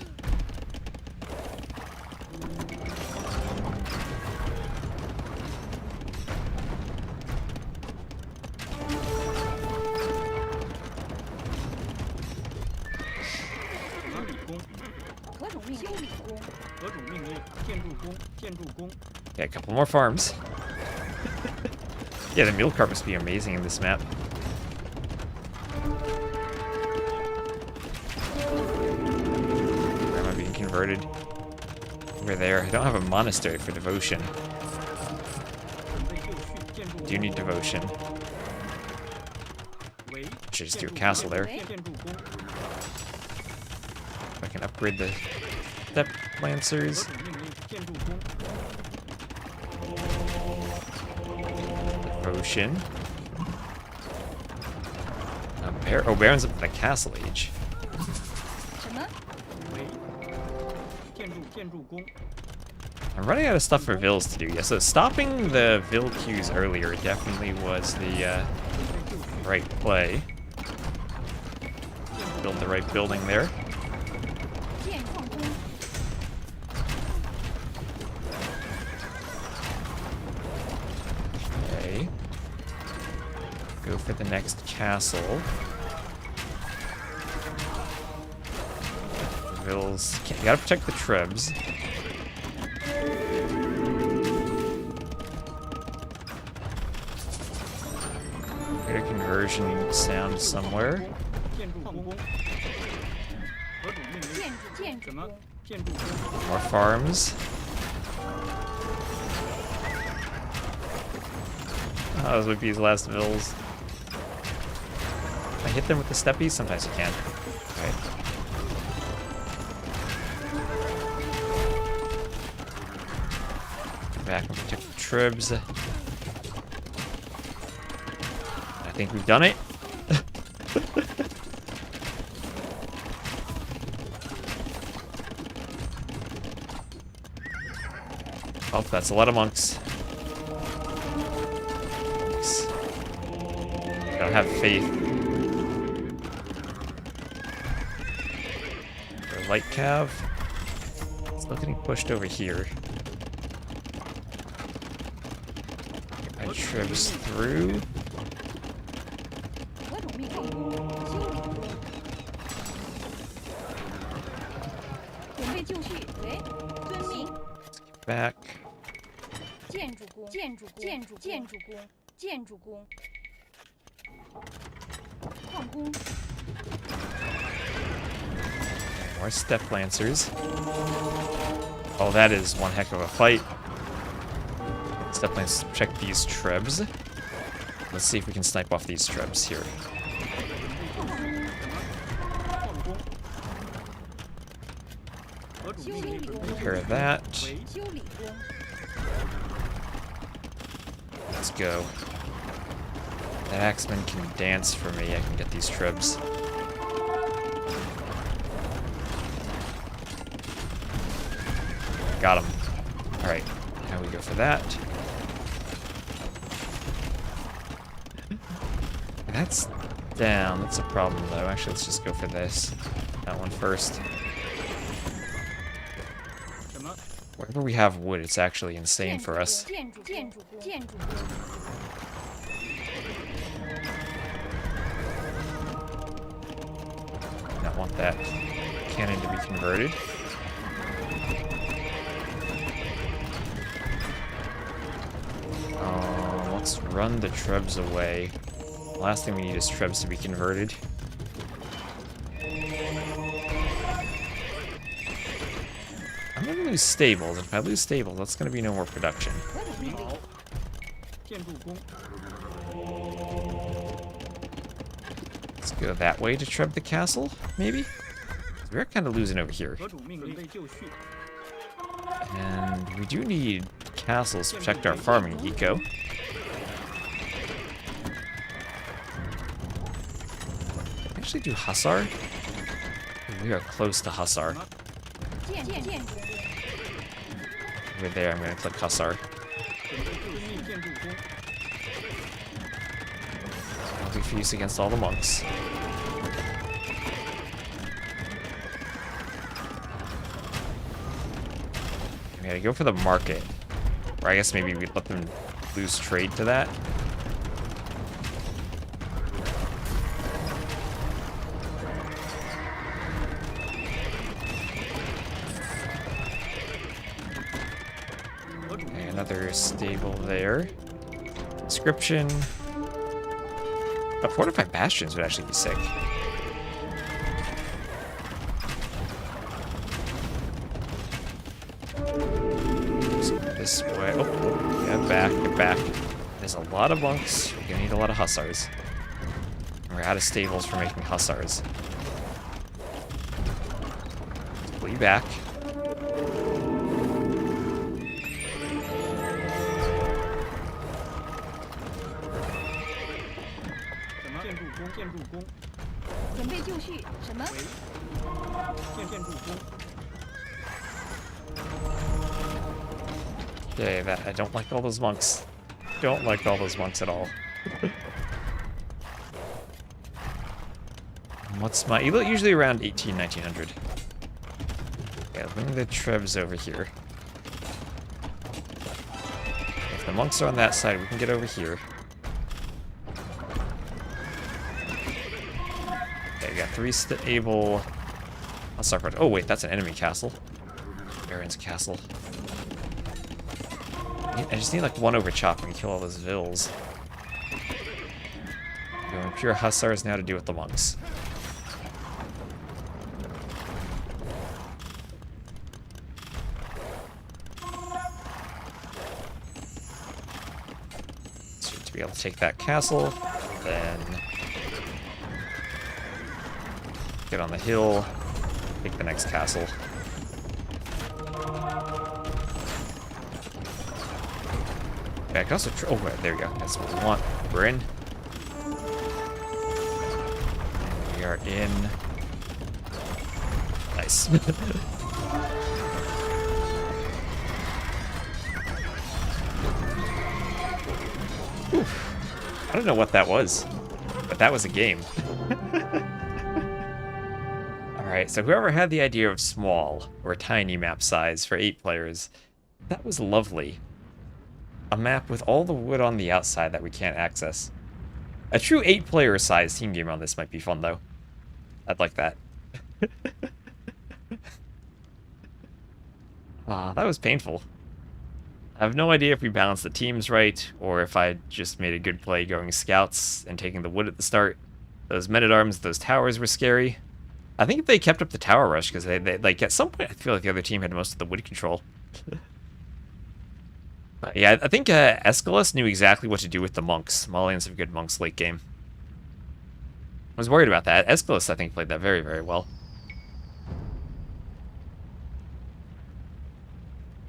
Speaker 1: Yeah, a couple more farms. Yeah, the mule cart must be amazing in this map. Where am I being converted? Over there. I don't have a monastery for devotion. Do need devotion. Should just do a castle there. If I can upgrade the step lancers. Devotion. Oh, Baron's up in the castle age.
Speaker 9: 什么？
Speaker 1: I'm running out of stuff for vills to do. Yeah, so stopping the vill queues earlier definitely was the right play. Build the right building there.
Speaker 9: 建矿工，
Speaker 1: Okay. Go for the next castle. The vills. You gotta protect the trebs. Get a conversion sound somewhere.
Speaker 7: 建筑工，何种命令？什么？建筑工，
Speaker 1: More farms. Oh, those would be his last vills. Can I hit them with the steppies? Sometimes you can. Alright. Back and protect the tribs. I think we've done it. Oh, that's a lot of monks. Monks. Gotta have faith. For light cav. Still getting pushed over here. Get my tribs through.
Speaker 9: 何种命令？修理工，准备就绪。喂，遵命。
Speaker 1: Back.
Speaker 9: 建筑工，建筑工，建筑工，建筑工，矿工，
Speaker 1: More step lancers. Oh, that is one heck of a fight. Step lancers check these trebs. Let's see if we can snipe off these trebs here.
Speaker 7: 何种命令？准备
Speaker 1: Repair that.
Speaker 9: 修理工，
Speaker 1: Let's go. That axeman can dance for me. I can get these trebs. Got him. Alright, now we go for that. That's down. That's a problem, though. Actually, let's just go for this. That one first.
Speaker 7: 什么？
Speaker 1: Wherever we have wood, it's actually insane for us.
Speaker 9: 建筑工，建筑工，
Speaker 1: Not want that cannon to be converted. Let's run the trebs away. Last thing we need is trebs to be converted. I'm gonna lose stables. If I lose stables, that's gonna be no more production.
Speaker 9: 何种命令？
Speaker 7: 好，建筑工，
Speaker 1: Let's go that way to treb the castle, maybe? We're kind of losing over here.
Speaker 7: 何种命令？准备就绪。
Speaker 1: And we do need castles to protect our farming eco. Actually do Hussar? We are close to Hussar.
Speaker 9: 建筑工，
Speaker 1: Over there, I'm gonna click Hussar.
Speaker 7: 准备就绪。建筑工，
Speaker 1: I'll be fierce against all the monks. We gotta go for the market. Or I guess maybe we'd let them lose trade to that. Okay, another stable there. Inscription. Fortified bastions would actually be sick. So this way. Oh, get back, get back. There's a lot of monks. You're gonna need a lot of hussars. We're out of stables for making hussars. Flee back.
Speaker 9: 准备就绪。什么？
Speaker 7: 建筑工，
Speaker 1: Okay, I don't like all those monks. Don't like all those monks at all. What's my... Usually around 1900. Yeah, bring the Trebs over here. If the monks are on that side, we can get over here. Okay, we got 3 stable... I'll start right... Oh, wait, that's an enemy castle. Baron's castle. I just need like 1 over chop and kill all those vills. Going pure hussars now to deal with the monks. So to be able to take that castle, then get on the hill, take the next castle. I can also oh, right, there we go. That's what we want. We're in. And we are in. Nice. Oof. I don't know what that was, but that was a game. Alright, so whoever had the idea of small or tiny map size for 8 players, that was lovely. A map with all the wood on the outside that we can't access. A true 8-player size team game on this might be fun, though. I'd like that. That was painful. I have no idea if we balanced the teams right, or if I just made a good play going scouts and taking the wood at the start. Those men-at-arms, those towers were scary. I think if they kept up the tower rush, because they like at some point I feel like the other team had most of the wood control. Yeah, I think Aeschylus knew exactly what to do with the monks. Malians have good monks late game. I was worried about that. Aeschylus, I think, played that very, very well.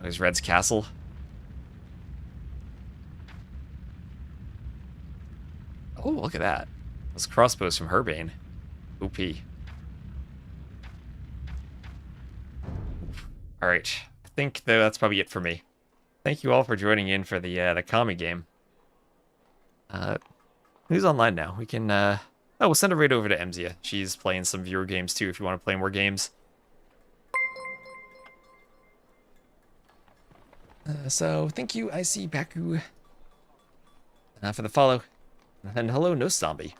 Speaker 1: There's Red's castle. Oh, look at that. Those crossbows from Herbane. OP. Alright. I think that's probably it for me. Thank you all for joining in for the Kami game. Who's online now? We can, oh, we'll send it right over to Emzia. She's playing some viewer games too if you want to play more games. So, thank you, IC Baku, for the follow. And hello, No Zombie.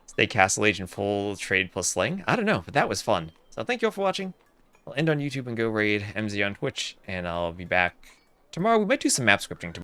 Speaker 1: Stay Castle Agent full trade plus slaying? I don't know, but that was fun. So thank you all for watching. I'll end on YouTube and go raid MZ on Twitch, and I'll be back tomorrow. We might do some map scripting tomorrow.